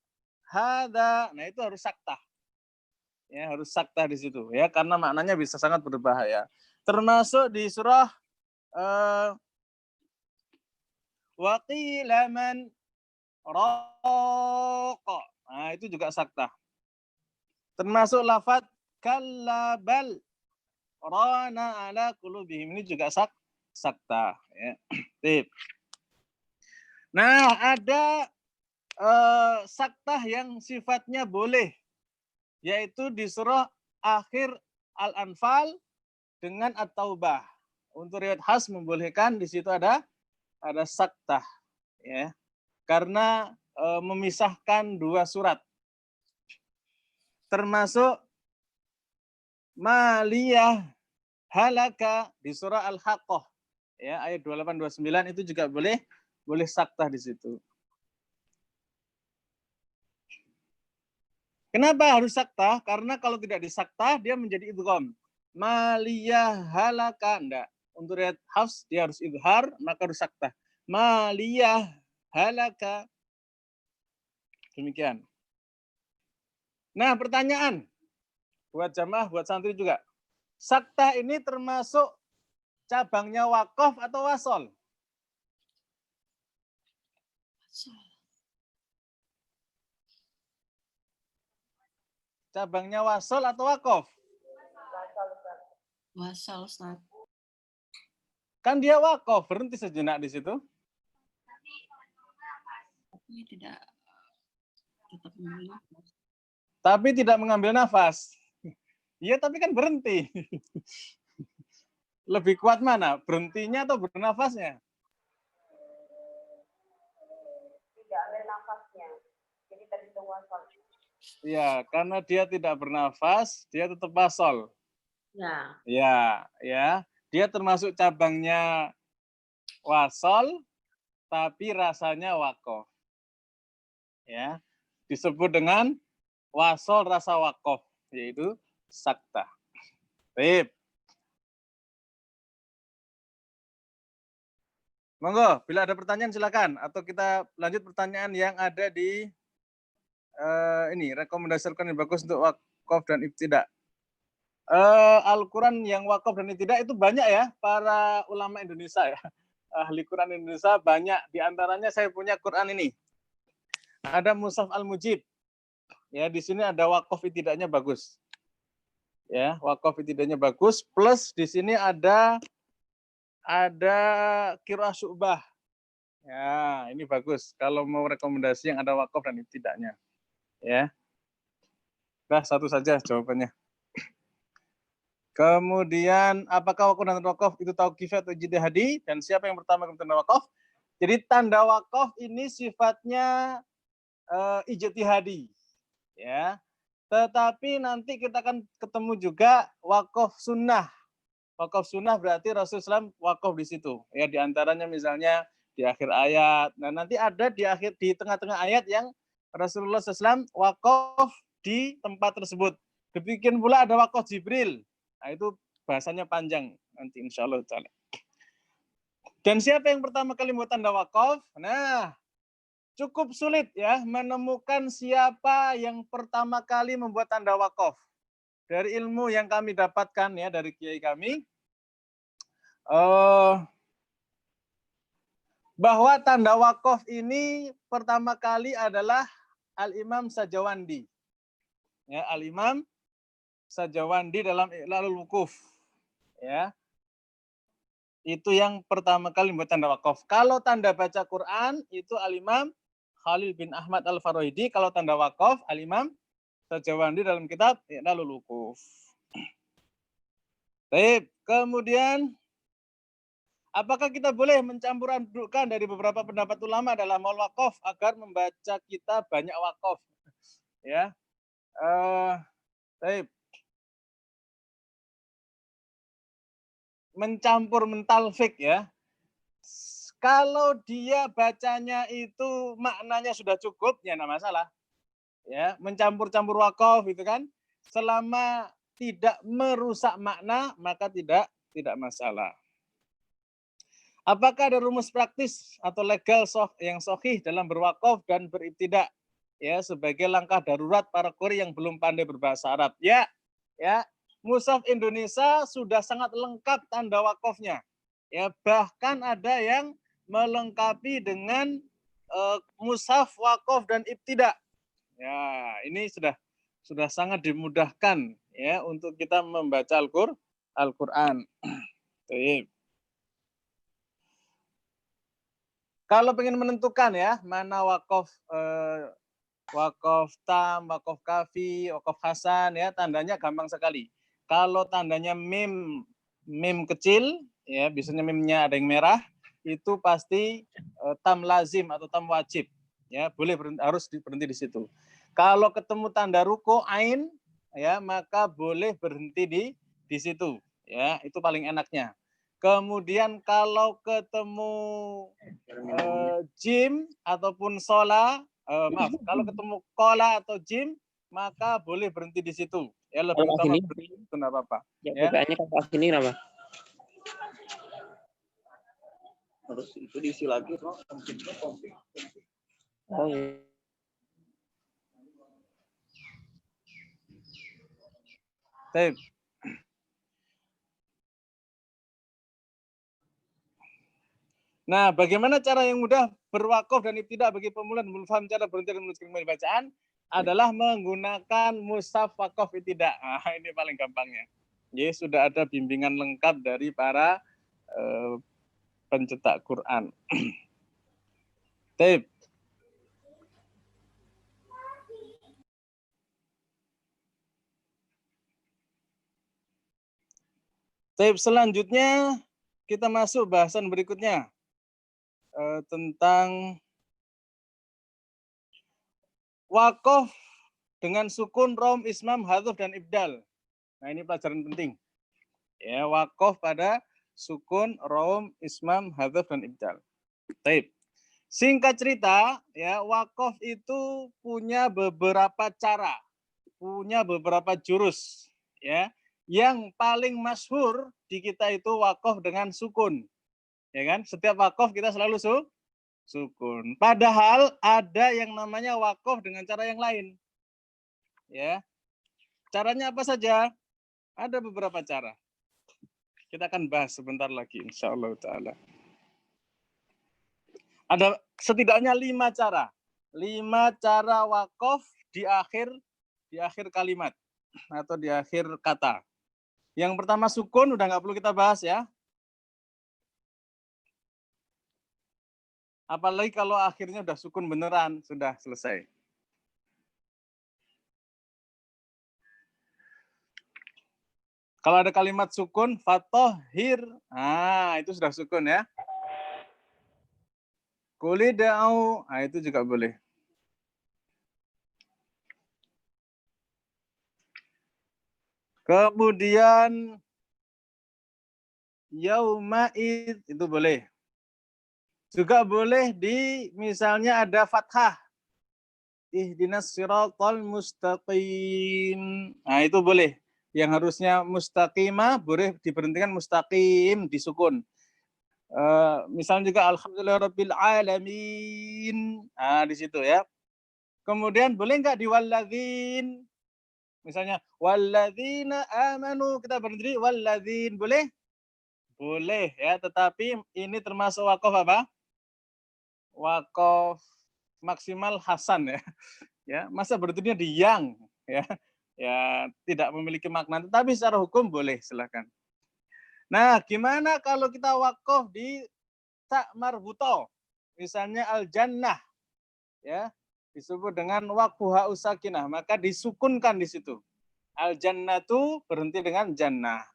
hada. Nah, itu harus saktah. Ya, harus saktah di situ ya karena maknanya bisa sangat berbahaya. Termasuk di surah wa qila man raqa. Nah, itu juga saktah. Termasuk lafaz kallabal rana ala qulubihim, ini juga saktah ya. Tip. Nah, ada saktah yang sifatnya boleh, yaitu di surah akhir Al-Anfal dengan At-Taubah. Untuk riwayat Hafs membolehkan di situ ada saktah ya. Karena memisahkan dua surat. Termasuk maliyah halaka di surah Al-Haqqah ya, ayat 28 29 itu juga boleh saktah di situ. Kenapa harus saktah? Karena kalau tidak disaktah dia menjadi idgham. Maliyah halaka enggak. Untuk riwayat Hafs dia harus idhar, maka harus saktah. Maliyah halaka. Demikian. Nah, pertanyaan buat jamaah, buat santri juga. Saktah ini termasuk cabangnya wakof atau wasol? Cabangnya wasol atau wakof? Wasal, Ustaz. Kan dia wakof, berhenti sejenak di situ. Tapi tidak tetap mengambil nafas. Tapi tidak mengambil nafas. Iya, tapi kan berhenti. Lebih kuat mana? Berhentinya atau bernafasnya? Tidak ambil nafasnya. Jadi terhitung wasol. Ya, karena dia tidak bernafas, dia tetap wasol. Ya. Ya. Dia termasuk cabangnya wasol, tapi rasanya wakof. Ya, disebut dengan wasol rasa wakof, yaitu saktah. Baik. Monggo, bila ada pertanyaan silakan, atau kita lanjut pertanyaan yang ada di ini rekomendasi Al-Quran yang bagus untuk wakof dan ibtidak. Al-Quran yang wakof dan ibtidak itu banyak ya para ulama Indonesia ya. Ahli Quran Indonesia banyak. Di antaranya saya punya Quran ini. Ada Mushaf Al-Mujib. Ya, di sini ada wakof ibtidaknya bagus. Ya, wakof ibtidaknya bagus. Plus di sini ada Qiraah Syu'bah. Ya, ini bagus. Kalau mau rekomendasi yang ada wakof dan ibtidaknya. Ya. Nah, satu saja jawabannya. Kemudian, apakah wakof dan wakof itu tauqifiyah atau ijtihadi? Dan siapa yang pertama tanda wakof? Jadi tanda wakof ini sifatnya ijtihadi. Ya. Tetapi nanti kita akan ketemu juga wakof sunnah. Wakof sunnah berarti Rasulullah SAW wakof di situ. Ya, di antaranya misalnya di akhir ayat. Nah, nanti ada di tengah-tengah ayat yang Rasulullah SAW wakaf di tempat tersebut. Demikian pula ada wakaf Jibril. Nah, itu bahasanya panjang nanti insya Allah. Dan siapa yang pertama kali membuat tanda wakaf? Nah, cukup sulit ya menemukan siapa yang pertama kali membuat tanda wakaf. Dari ilmu yang kami dapatkan ya dari kiai kami, bahwa tanda wakaf ini pertama kali adalah Al-Imam Sajawandi. Ya, Al-Imam Sajawandi dalam I'lalul Wuquf. Ya. Itu yang pertama kali membuat tanda wakaf. Kalau tanda baca Quran itu Al-Imam Khalil bin Ahmad Al-Farahidi. Kalau tanda wakaf Al-Imam Sajawandi dalam kitab I'lalul Wuquf. Baik, kemudian apakah kita boleh mencampur adukkan dari beberapa pendapat ulama dalam mal wakaf agar membaca kita banyak wakaf? Ya, baik. Mencampur mentalfik ya. Kalau dia bacanya itu maknanya sudah cukup, ya enggak masalah. Ya, mencampur-campur wakaf itu kan, selama tidak merusak makna maka tidak masalah. Apakah ada rumus praktis atau legal yang sahih dalam berwakaf dan beribtidak ya sebagai langkah darurat para qori yang belum pandai berbahasa Arab? Ya, Mushaf Indonesia sudah sangat lengkap tanda wakafnya. Ya, bahkan ada yang melengkapi dengan mushaf wakaf dan ibtidak. Ya, ini sudah sangat dimudahkan ya untuk kita membaca Al-Qur'an. Kalau pengen menentukan ya mana wakaf tam, wakaf kafi, wakaf hasan ya tandanya gampang sekali. Kalau tandanya mim kecil ya biasanya mimnya ada yang merah itu pasti tam lazim atau tam wajib ya boleh harus berhenti di situ. Kalau ketemu tanda ruko ain ya maka boleh berhenti di situ ya itu paling enaknya. Kemudian kalau ketemu jim ataupun sola, kalau ketemu kola atau jim, maka boleh berhenti di situ. Ya lebih utama berhenti itu nggak apa-apa. Ya, bukaannya kalau sini kenapa? Harus itu diisi lagi. Oh iya. Baik. Nah, bagaimana cara yang mudah berwakaf dan ibtidak bagi pemula dan belum paham cara berhenti dan menuliskan kembali bacaan adalah menggunakan mushaf wakaf ibtidak. Nah, ini paling gampangnya. Jadi sudah ada bimbingan lengkap dari para pencetak Quran. Tape. Tape selanjutnya kita masuk bahasan berikutnya. Tentang wakaf dengan sukun, rom, ismam, hadhuf, dan ibdal. Nah ini pelajaran penting. Ya, wakaf pada sukun, rom, ismam, hadhuf, dan ibdal. Taib. Singkat cerita, ya wakaf itu punya beberapa cara, punya beberapa jurus. Ya, yang paling masyhur di kita itu wakaf dengan sukun. Ya kan? Setiap wakaf kita selalu sukun. Padahal ada yang namanya wakaf dengan cara yang lain. Ya. Caranya apa saja? Ada beberapa cara. Kita akan bahas sebentar lagi insyaallah taala. Ada setidaknya 5 cara. 5 cara wakaf di akhir kalimat atau di akhir kata. Yang pertama sukun udah nggak perlu kita bahas ya. Apalagi kalau akhirnya udah sukun beneran, sudah selesai. Kalau ada kalimat sukun, fatohir, itu sudah sukun ya. Kulidau, itu juga boleh. Kemudian yauma'id, itu boleh. Juga boleh di misalnya ada fathah. Ihdinas siratal mustaqim. Nah, itu boleh. Yang harusnya mustaqimah boleh diberhentikan mustaqim, disukun. Misalnya juga alhamdulillahirabbil alamin. Nah, di situ ya. Kemudian boleh enggak di walladzin? Misalnya walladzina amanu, kita berhenti walladzin, boleh? Boleh ya, tetapi ini termasuk waqaf apa? Waqaf maksimal hasan ya. Ya, masa berhentinya di yang ya. Ya, tidak memiliki makna, tetapi secara hukum boleh, silakan. Nah, gimana kalau kita waqaf di tak marbuto? Misalnya al-jannah ya, disebut dengan waqfuha usakinah, maka disukunkan di situ. Al-jannatu berhenti dengan jannah.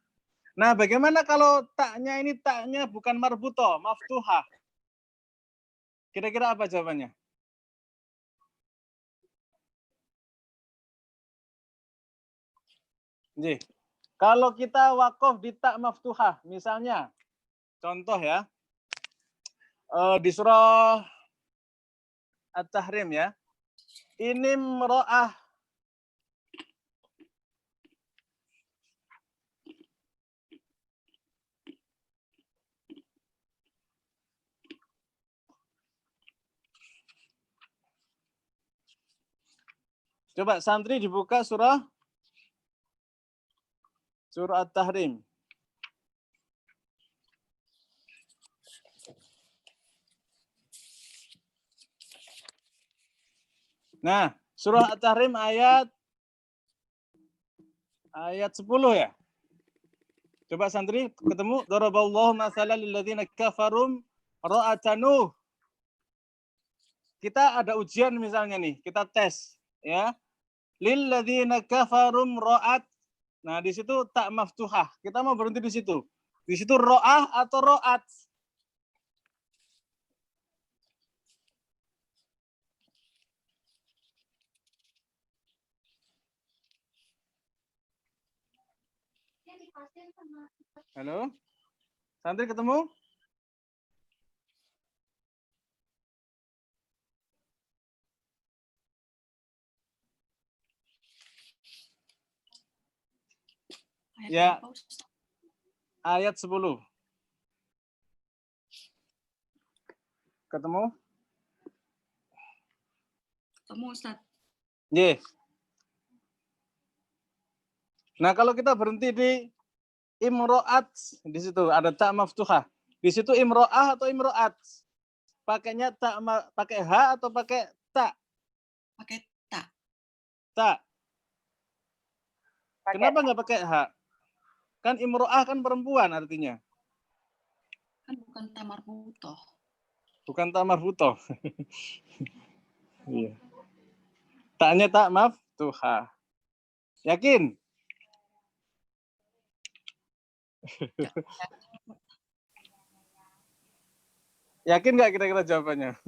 Nah, bagaimana kalau taknya ini taknya bukan marbuto, maftuhah? Kira-kira apa jawabannya? Jadi, kalau kita wakaf di tak maftuhah, misalnya, contoh ya, di surah At-Tahrim ya, ini mro'ah. Coba santri dibuka surah At-Tahrim. Nah, surah At-Tahrim ayat 10 ya. Coba santri ketemu daraballahu mathalan lil ladzina kafarum ra'atanuh. Kita ada ujian misalnya nih, kita tes ya. Lil ladzina kafarum ra'at. Nah, di situ tak maftuhah. Kita mau berhenti di situ. Di situ ro'ah atau ro'at? Halo? Santri ketemu? Ayat Ya. berapa, Ustaz? Ayat 10. Ketemu? Ketemu, Ustaz. Ye. Nah, kalau kita berhenti di imro'at, di situ ada tak maftuhah. Di situ imro'ah atau imro'at? Pakainya tak pakai ha atau pakai tak? Pakai tak. Tak. Pakai Kenapa nggak pakai ha? Kan imro'ah kan perempuan artinya. Kan bukan tamar butoh. Bukan tak marfutoh. Iya. Taknya tak maftuhah. Yakin? Yakin nggak kira-kira jawabannya?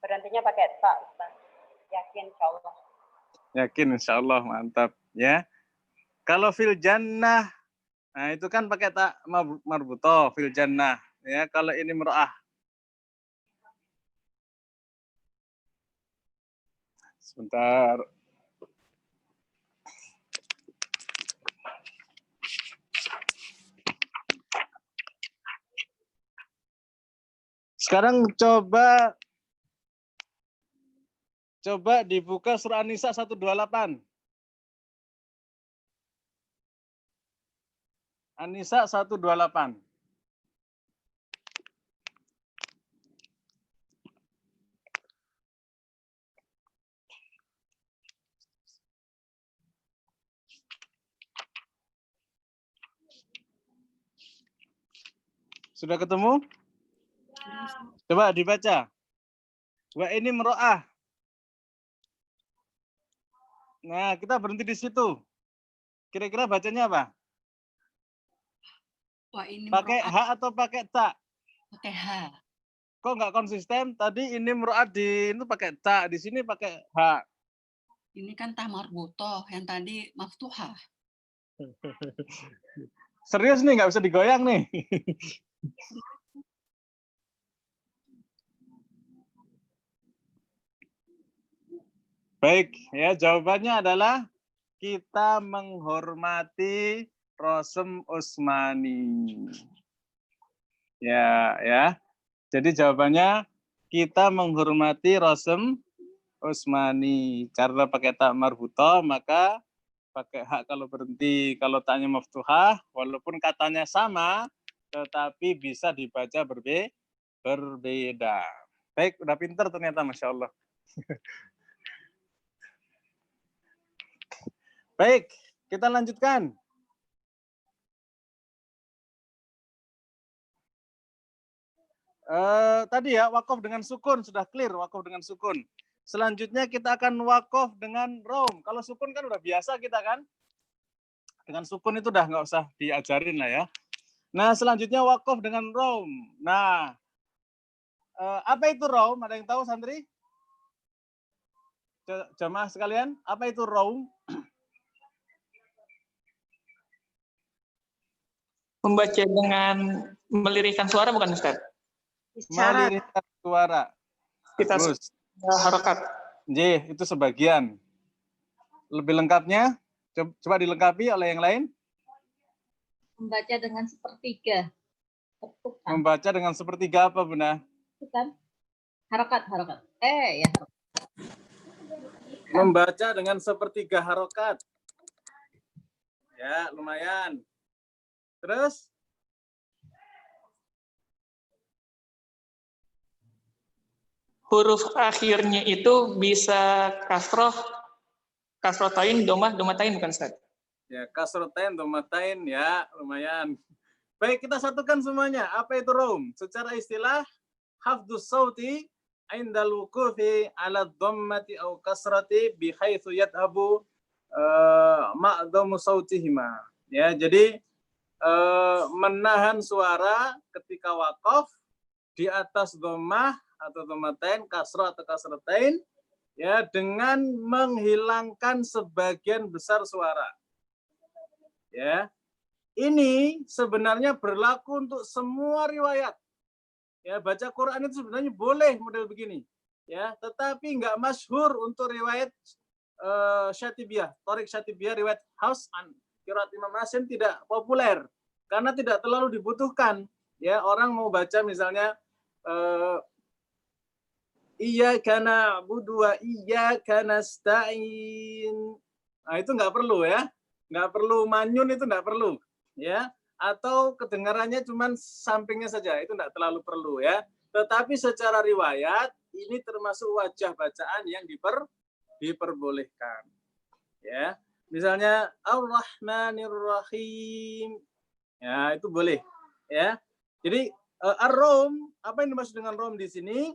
berhentinya pakai tak, Ustaz. Yakin insyaallah. Yakin, insya Allah, mantap ya. Kalau fil jannah, nah itu kan pakai tak marbutoh, fil jannah ya. Kalau ini mer'ah. Sebentar. Sekarang coba dibuka surah An-Nisa 128. An-Nisa 128. Sudah ketemu? Coba dibaca. Wa ini mero'ah. Nah, kita berhenti di situ. Kira-kira bacanya apa? Wah, ini Pakai mero'at. ha atau pakai tak? Pakai ha. Kok nggak konsisten? Tadi ini mero'ah di itu pakai tak, di sini pakai ha. Ini kan tamar butoh. Yang tadi maftuhah. Serius nih, nggak bisa digoyang nih. Baik, ya jawabannya adalah kita menghormati Rosem Usmani. Ya. Jadi jawabannya kita menghormati Rosem Usmani. Karena pakai tak marbutoh, maka pakai hak kalau berhenti. Kalau taknya maftuhah, walaupun katanya sama, tetapi bisa dibaca berbeda. Baik, udah pinter ternyata, Masya Allah. Baik, kita lanjutkan. Tadi ya, wakof dengan sukun. Sudah clear, wakof dengan sukun. Selanjutnya kita akan wakof dengan rom. Kalau sukun kan udah biasa kita kan. Dengan sukun itu udah nggak usah diajarin lah ya. Nah, selanjutnya wakof dengan rom. Nah, apa itu rom? Ada yang tahu, santri? Jamaah sekalian, apa itu rom? Membaca dengan melirikkan suara bukan Ustaz? Melirikkan suara. Kita Bagus. harokat. J, itu sebagian. Lebih lengkapnya, coba dilengkapi oleh yang lain. Membaca dengan sepertiga. Membaca dengan sepertiga apa, Bunda? Bukan. Harokat. Ya. Membaca dengan sepertiga harokat. Ya, lumayan. Terus? Huruf akhirnya itu bisa kasrotain, domatain bukan Ustaz? Ya, kasrotain, domatain, ya, lumayan. Baik, kita satukan semuanya. Apa itu rom? Secara istilah, hafdus sauti indal wuqufi ala dhammati au kasrati bihaitsu yadhabu ma'dhamu sautihima. Ya, jadi menahan suara ketika wakof di atas dhammah atau dhammatain, kasrah atau kasratain, ya, dengan menghilangkan sebagian besar suara. Ya. Ini sebenarnya berlaku untuk semua riwayat. Ya, baca Quran itu sebenarnya boleh model begini. Ya, tetapi nggak masyhur untuk riwayat Syatibiyah, Thariq Syatibiyah, riwayat Hafs an Qiraat Imam Asim tidak populer karena tidak terlalu dibutuhkan. Ya, orang mau baca misalnya iyyaka na'budu wa iyyaka nasta'in. Nah, itu nggak perlu ya. Nggak perlu manyun, itu nggak perlu. Ya, atau kedengarannya cuman sampingnya saja, itu nggak terlalu perlu ya. Tetapi secara riwayat, ini termasuk wajah bacaan yang diperbolehkan. Ya, misalnya Ar-Rahmanir-Rahim. Ya, itu boleh. Ya, jadi ar-rom, apa yang dimaksud dengan rom di sini?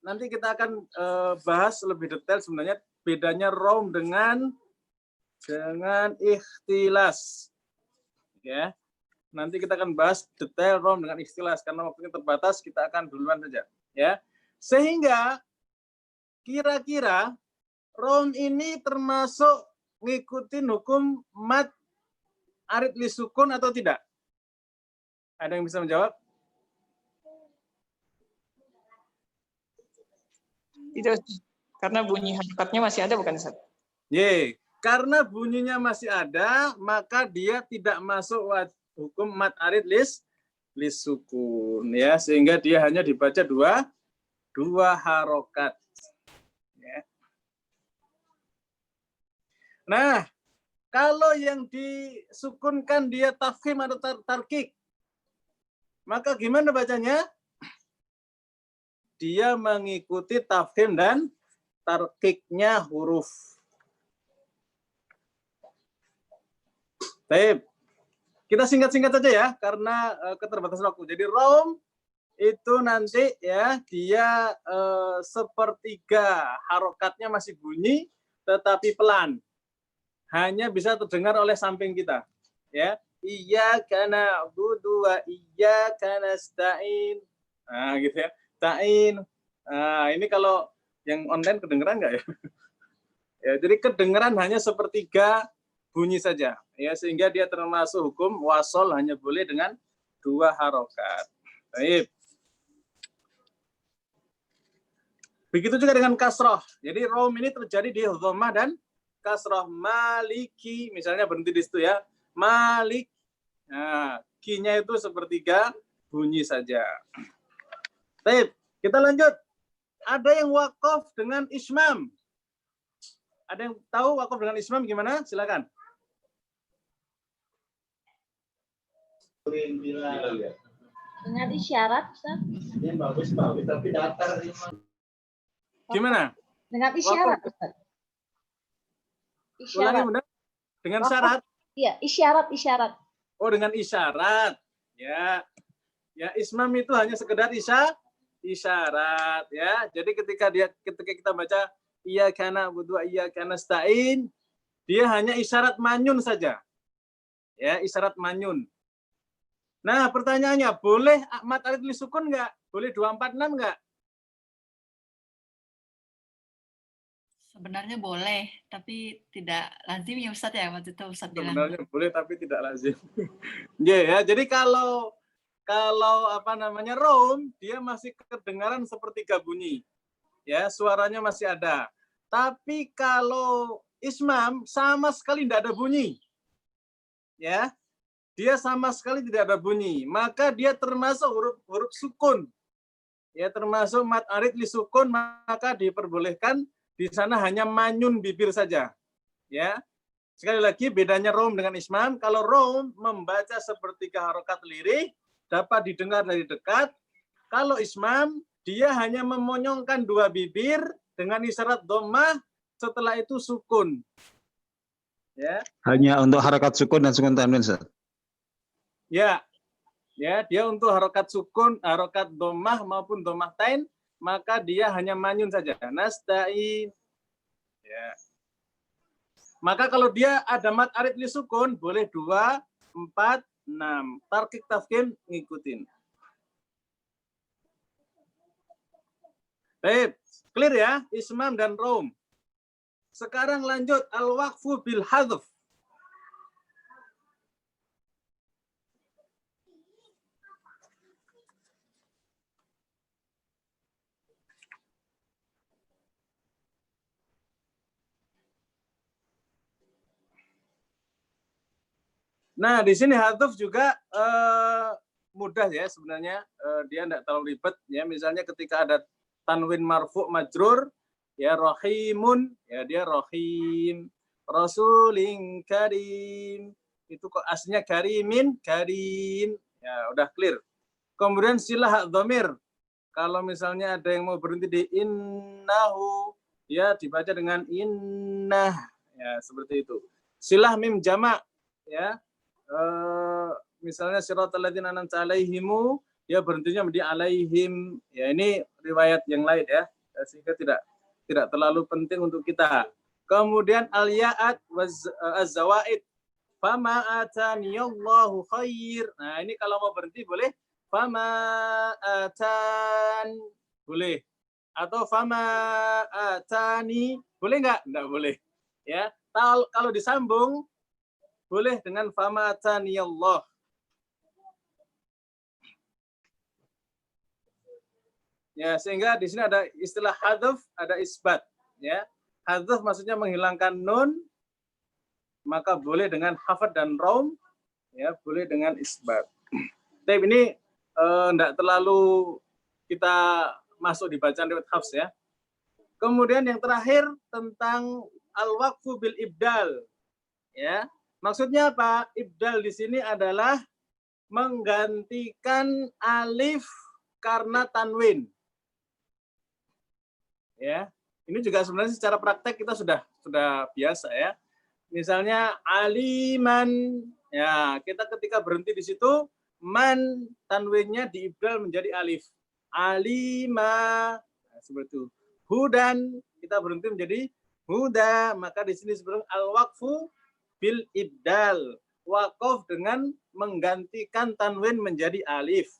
Nanti kita akan bahas lebih detail sebenarnya bedanya rom dengan ikhtilas. Ya. Nanti kita akan bahas detail rom dengan ikhtilas karena waktunya terbatas, kita akan duluan saja, ya. Sehingga kira-kira rom ini termasuk ngikutin hukum mad arid li sukun atau tidak? Ada yang bisa menjawab? Tidak, karena bunyi harokatnya masih ada bukan Ustaz? Ye, karena bunyinya masih ada, maka dia tidak masuk hukum mad arid lis sukun, ya, sehingga dia hanya dibaca dua harokat. Ya. Nah, kalau yang disukunkan dia tafkhim atau tarkik, maka gimana bacanya? Dia mengikuti tafkhim dan tarkiknya huruf. Baik. Kita singkat-singkat saja ya, karena keterbatasan waktu. Jadi rom itu nanti ya, dia sepertiga harokatnya masih bunyi, tetapi pelan. Hanya bisa terdengar oleh samping kita. Ya, iyyaka na'budu wa iyyaka nasta'in. Nah, gitu ya. Ta'in. Nah, ini kalau yang online kedengeran nggak ya? Ya, jadi kedengeran hanya sepertiga bunyi saja, ya, sehingga dia termasuk hukum wasol hanya boleh dengan 2 harokat. Baik. Begitu juga dengan kasroh. Jadi rom ini terjadi di dhammah dan kasroh. Maliki, misalnya berhenti di situ ya. Malik. Nah, ki-nya itu sepertiga bunyi saja. Baik, kita lanjut. Ada yang wakaf dengan ismam. Ada yang tahu wakaf dengan ismam gimana? Silakan. Dengan isyarat, Ustaz. Gimana? Dengan isyarat, Ustaz. Ulangi, Isyarat. Bunda. Dengan Wakaf. syarat. Iya, isyarat. Oh, dengan isyarat. Ya. Ya, ismam itu hanya sekedar isyarat ya. Jadi ketika kita baca iyyaka na'budu wa iyyaka nasta'in, dia hanya isyarat manyun saja. Ya, isyarat manyun. Nah, pertanyaannya, boleh mad arid li sukun enggak? Boleh 246 enggak? Sebenarnya boleh, tapi tidak lazim ya Ustadz ya, waktu itu Ustadz bilang. Sebenarnya boleh tapi tidak lazim. Ya, jadi kalau rom, dia masih kedengaran sepertiga bunyi. Ya, suaranya masih ada. Tapi kalau ismam sama sekali tidak ada bunyi. Ya. Dia sama sekali tidak ada bunyi, maka dia termasuk huruf sukun. Ya, termasuk mad arid li sukun, maka diperbolehkan di sana hanya manyun bibir saja. Ya. Sekali lagi bedanya rom dengan ismam, kalau rom membaca sepertiga harokat lirih dapat didengar dari dekat. Kalau ismam, dia hanya memonyongkan 2 bibir dengan isyarat dhammah, setelah itu sukun. Ya. Hanya untuk harokat sukun dan sukun tanwin, Ustaz. Ya. Ya, dia untuk harokat sukun, harokat dhammah maupun dhammah tain, maka dia hanya manyun saja. Nasta'in. Ya. Maka kalau dia ada mad arid li sukun, boleh 2, 4, 6. Tarkik tafkim ngikutin. Baik, clear ya, ismam dan rom. Sekarang lanjut al-waqfu bil hadf. Nah, di sini hadf juga mudah ya sebenarnya. Dia tidak terlalu ribet ya. Misalnya ketika ada tanwin marfu majrur, ya rahimun, ya dia rahim. Rasulin karim. Itu kok aslinya karimin, karim. Ya, udah clear. Kemudian silah dhamir. Kalau misalnya ada yang mau berhenti di innahu, ya dibaca dengan innah. Ya, seperti itu. Silah mim jamak, ya. Misalnya siratal ladzina an'amta alaihimu, ya berhentinya di alaihim. Ya, ini riwayat yang lain ya, sehingga tidak terlalu penting untuk kita. Kemudian al-ya'at az-zawaid. Fama ataniyallahu khair. Nah, ini kalau mau berhenti boleh fama atan, boleh. Atau fama atani, boleh enggak? Enggak boleh. Ya, kalau disambung boleh dengan fama ataniyallah. Ya, sehingga di sini ada istilah hadzf, ada isbat, ya. Hadzf maksudnya menghilangkan nun, maka boleh dengan hafad dan rom, ya, boleh dengan isbat. Tapi ini enggak terlalu kita masuk di bacaan riwayat Hafs ya. Kemudian yang terakhir tentang al-waqfu bil ibdal. Ya. Maksudnya apa? Ibdal di sini adalah menggantikan alif karena tanwin. Ya. Ini juga sebenarnya secara praktek kita sudah biasa ya. Misalnya aliman, ya, kita ketika berhenti di situ man tanwinnya diibdal menjadi alif. Alima, nah, seperti itu. Hudan, kita berhenti menjadi huda, maka di sini sebenarnya al-waqfu bil ibdal, waqaf dengan menggantikan tanwin menjadi alif.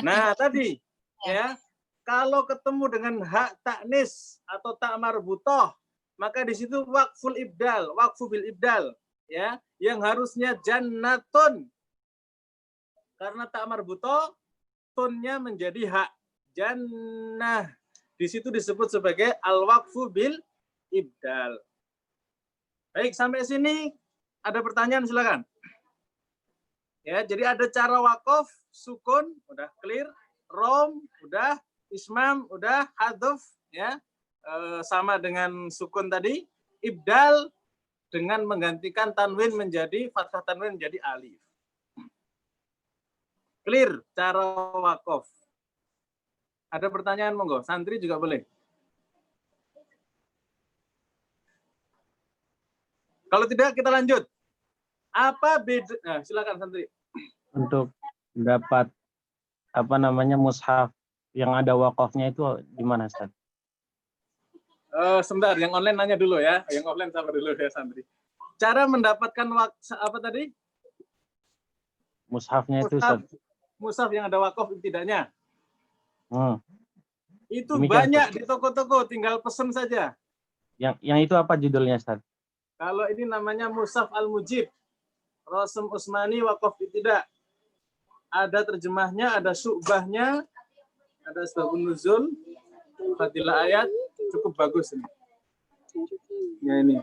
Nah, tadi ya, kalau ketemu dengan hak taknis atau tak marbutoh, maka di situ waqful ibdal, waqfu bil ibdal, ya, yang harusnya jannatun Karena tak marbuto, tunnya menjadi hak. Jannah. Di situ disebut sebagai al-waqfu bil ibdal. Baik, sampai sini ada pertanyaan, silakan. Ya, jadi ada cara wakaf, sukun, udah clear, rom, udah, ismam, udah, haduf, ya, sama dengan sukun tadi, ibdal dengan menggantikan tanwin menjadi fathah tanwin menjadi alif. Clear cara wakaf. Ada pertanyaan monggo, santri juga boleh. Kalau tidak kita lanjut. Apa beda? Nah, silakan santri. Untuk dapat mushaf yang ada wakafnya itu di mana, Ustaz? Sebentar, yang online nanya dulu ya. Yang offline sabar dulu ya santri. Cara mendapatkan apa tadi? Mushafnya itu, Ustaz. Mushaf yang ada wakaf tidaknya. Itu Demikian, banyak Ustaz. di toko-toko, tinggal pesen saja. Yang itu apa judulnya, Ustaz? Kalau ini namanya Mushaf Al-Mujib. Rasul Usmani wakaf tidak. Ada terjemahnya, ada syu'bahnya, ada sebabun nuzul, fadilah ayat, cukup bagus ini. Ya ini.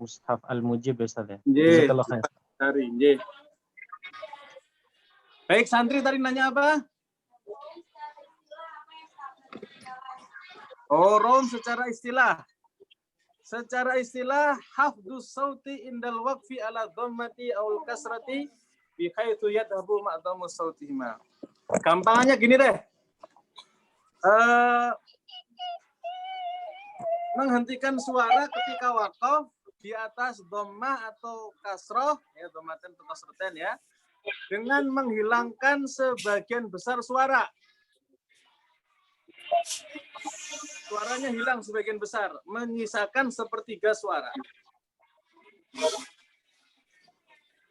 Mushaf Al-Mujib, Ustaz ya. Nggih. Jazakallah khair. Cari, nggih. Baik, santri tadi nanya apa? Rom secara istilah. Secara istilah, hafdus sauti indal waqfi ala dhammati aul kasrati bihaitsu yadhabu ma'dhamus sautihima. Gampangnya gini deh. Menghentikan suara ketika waqaf di atas dhammah atau kasroh, ya dhammaten atau kasroten ya, dengan menghilangkan sebagian besar suara. Suaranya hilang sebagian besar, menyisakan sepertiga suara.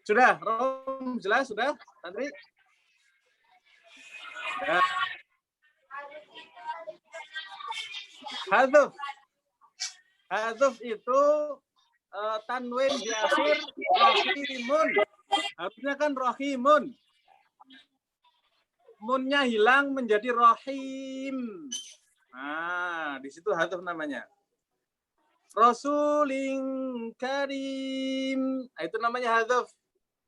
Sudah, Rom jelas sudah, santri? Ya. Haduf. Haduf itu tanwin di akhir rahimun. Harusnya kan rahimun. Munnya hilang menjadi rahim. Nah, di situ haduf namanya. Rasulin karim. Nah, itu namanya haduf.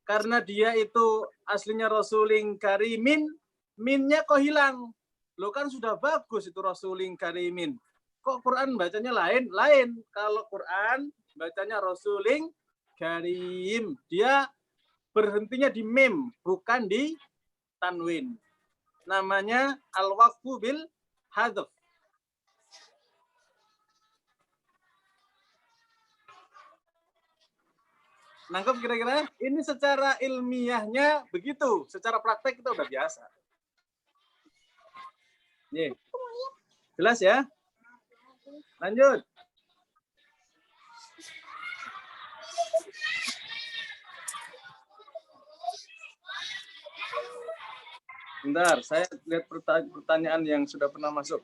Karena dia itu aslinya rasulin karimin, minnya kok hilang. Lo kan sudah bagus itu rasulin karimin. Kok Quran bacanya lain? Lain. Kalau Quran bacanya rasulin karim. Dia berhentinya di mim, bukan di tanwin. Namanya al-waqfu bil haduf. Nangkep kira-kira? Ini secara ilmiahnya begitu. Secara praktek kita udah biasa. Nih. Jelas ya? Lanjut. Bentar, saya lihat pertanyaan yang sudah pernah masuk.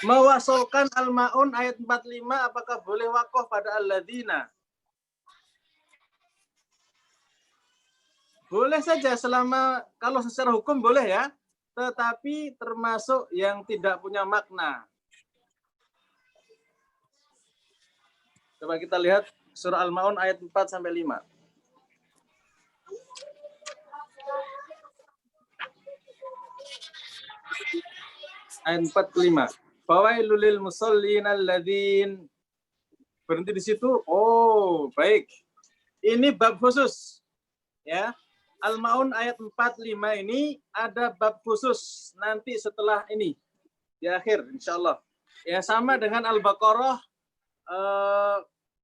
Mewasolkan Al-Ma'un ayat 45, apakah boleh wakaf pada alladzina? Boleh saja selama, kalau secara hukum boleh ya, tetapi termasuk yang tidak punya makna. Coba kita lihat surah Al-Ma'un ayat 4-5. Ayat 4-5. Fawailul lil musallin alladzin. Berhenti di situ. Oh, baik. Ini bab khusus. Ya. Al-Ma'un ayat 4-5 ini ada bab khusus nanti setelah ini. Di akhir insyaallah. Ya, sama dengan Al-Baqarah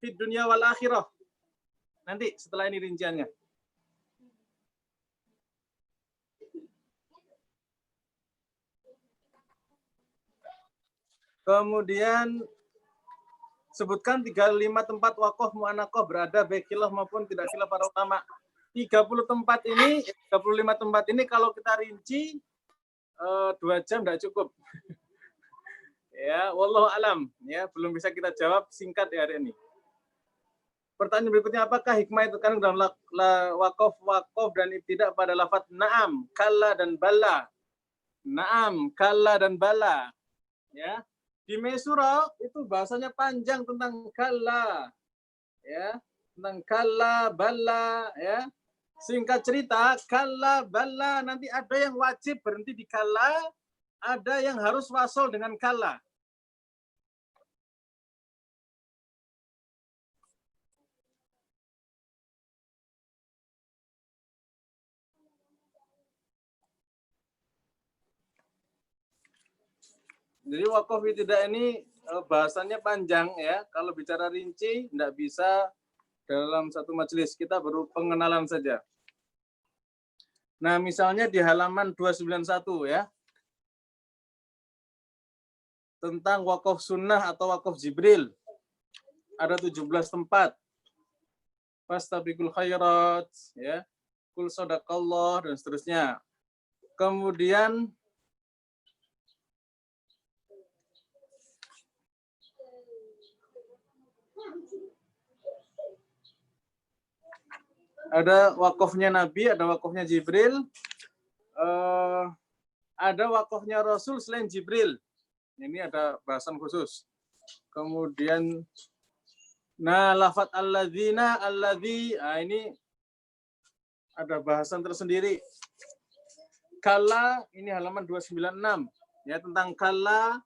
fid dunya wal akhirah. Nanti setelah ini rinciannya. Kemudian sebutkan 35 tempat wakaf mu'anakoh berada baik khilaf maupun tidak khilaf para ulama. 35 tempat ini kalau kita rinci 2 jam tidak cukup. Ya, wallahu alam. Ya, belum bisa kita jawab singkat ya hari ini. Pertanyaan berikutnya, apakah hikmah itu kan dalam wakof dan ibtidak pada lafaz na'am, kalla dan bala. Na'am, kalla dan bala. Ya. Di Mesura itu bahasanya panjang tentang kalla. Ya, tentang kalla, bala, ya. Singkat cerita, kalla, bala, nanti ada yang wajib berhenti di kalla, ada yang harus wasol dengan kalla. Jadi wakof tidak ini bahasanya panjang ya. Kalau bicara rinci tidak bisa dalam satu majelis. Kita baru pengenalan saja. Nah, misalnya di halaman 291 ya. Tentang wakof sunnah atau wakof Jibril. Ada 17 tempat. Fastabiqul khairat ya. Kul sadaqallah dan seterusnya. Kemudian ada wakofnya Nabi, ada wakofnya Jibril, ada wakofnya Rasul selain Jibril. Ini ada bahasan khusus. Kemudian, nah lafat alladzina, alladzi, ini ada bahasan tersendiri. Kalla, ini halaman 296. Ya, tentang kalla,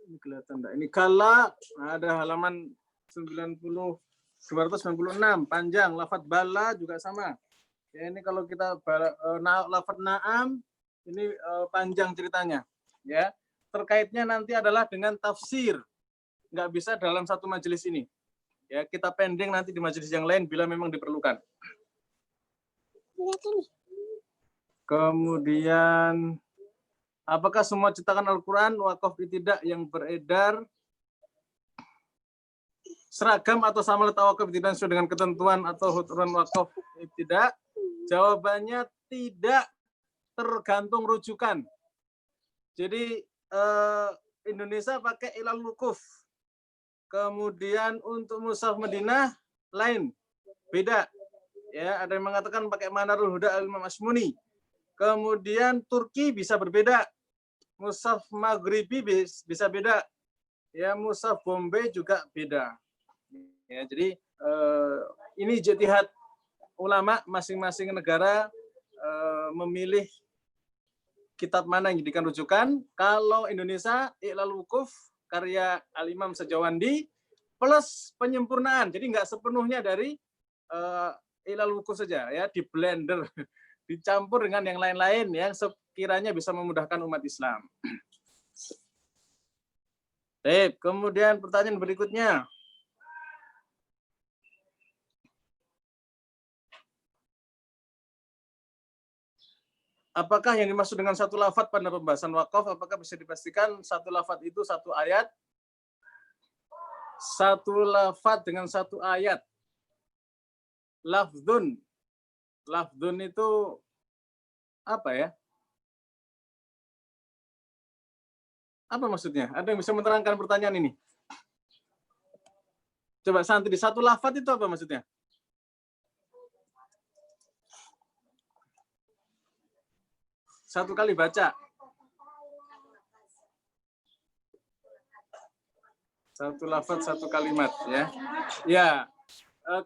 ini kelihatan enggak? Ini kalla, ada halaman 296 panjang. Lafat bala juga sama. Ya, ini kalau kita lafat na'am ini panjang ceritanya. Ya, terkaitnya nanti adalah dengan tafsir. Nggak bisa dalam satu majelis ini. Ya, kita pending nanti di majelis yang lain bila memang diperlukan. Kemudian, apakah semua cetakan Al-Quran wakaf tidak yang beredar seragam atau sama letak wakaf tidak sesuai dengan ketentuan atau huturan wakaf tidak? Jawabannya tidak, tergantung rujukan. Jadi Indonesia pakai ilal wukuf. Kemudian untuk mushaf Madinah lain, beda. Ya, ada yang mengatakan pakai Manarul Huda Al-Imam Asmuni. Kemudian Turki bisa berbeda. Mushaf Maghribi bisa beda. Ya, mushaf Bombay juga beda. Ya, jadi ini ijtihad ulama, masing-masing negara memilih kitab mana yang dijadikan rujukan. Kalau Indonesia I'lal Wukuf karya Al-Imam Sajawandi plus penyempurnaan. Jadi nggak sepenuhnya dari I'lal Wukuf saja ya, di blender, dicampur dengan yang lain-lain yang sekiranya bisa memudahkan umat Islam. Baik, kemudian pertanyaan berikutnya. Apakah yang dimaksud dengan satu lafadz pada pembahasan wakaf, apakah bisa dipastikan satu lafadz itu satu ayat? Satu lafadz dengan satu ayat. Lafdun. Lafdun itu apa ya? Apa maksudnya? Ada yang bisa menerangkan pertanyaan ini? Coba santri, satu lafadz itu apa maksudnya? Satu kali baca. Satu lafadz, satu kalimat ya. Ya.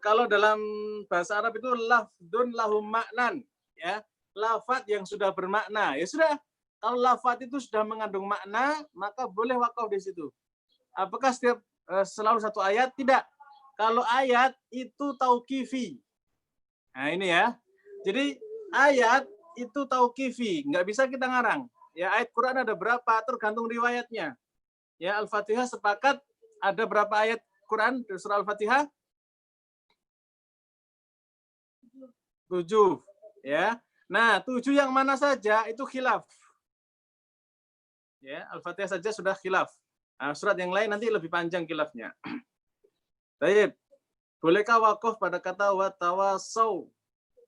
Kalau dalam bahasa Arab itu lafdun lahum maknan ya. Lafadz yang sudah bermakna. Ya sudah. Kalau lafadz itu sudah mengandung makna, maka boleh wakaf di situ. Apakah setiap selalu satu ayat? Tidak. Kalau ayat itu tauqifi. Nah, ini ya. Jadi ayat itu tauqifi, nggak bisa kita ngarang. Ya, ayat Quran ada berapa tergantung riwayatnya. Ya, Al-Fatihah sepakat ada berapa ayat Quran di surah Al-Fatihah? 7. Ya. Nah, 7 yang mana saja itu khilaf. Ya, Al-Fatihah saja sudah khilaf. Nah, surat yang lain nanti lebih panjang khilafnya. Baik. Bolehkah wakaf pada kata wa tawasau?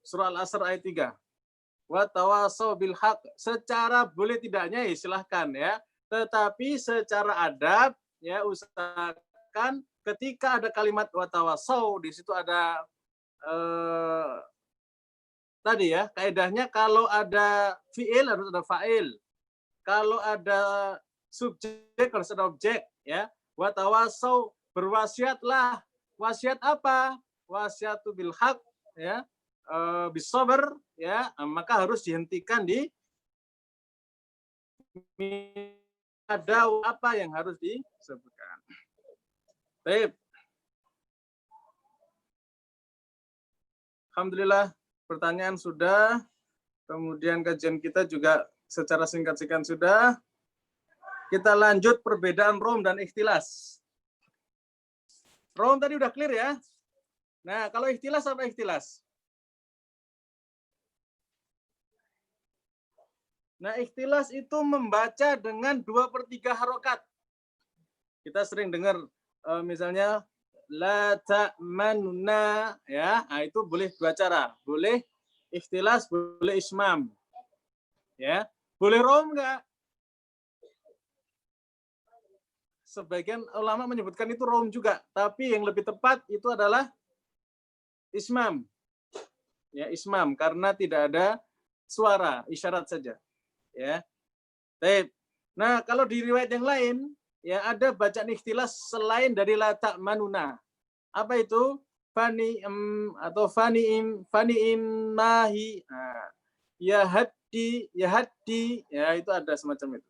Surah Al-Asr ayat 3. Wa tawasau bil haq, secara boleh tidaknya ya silahkan ya, tetapi secara adab ya usahakan ketika ada kalimat watawasau, di situ ada tadi ya, kaidahnya kalau ada fiil harus ada fa'il. Kalau ada subjek harus ada objek, ya. Watawasau, berwasiatlah. Wasiat apa? Wasiatu bil haq, ya. Bisabar, ya. Maka harus dihentikan di ada apa yang harus disebutkan. Baik. Alhamdulillah, pertanyaan sudah. Kemudian kajian kita juga secara singkat-singkat sudah. Kita lanjut perbedaan rom dan ikhtilas. Rom tadi udah clear ya. Nah, kalau ikhtilas apa ikhtilas? Nah, ikhtilas itu membaca dengan 2/3 harokat. Kita sering dengar misalnya la ta'manuna, ya. Nah, itu boleh dua cara. Boleh ikhtilas, boleh ismam. Ya. Boleh rom enggak? Sebagian ulama menyebutkan itu rom juga, tapi yang lebih tepat itu adalah ismam. Ya, ismam karena tidak ada suara, isyarat saja. Ya. Baik. Nah, kalau di riwayat yang lain ya ada bacaan ikhtilas selain dari la ta'manuna. Apa itu? Fani atau fani mahi. Nah, ya haddi, ya itu ada semacam itu.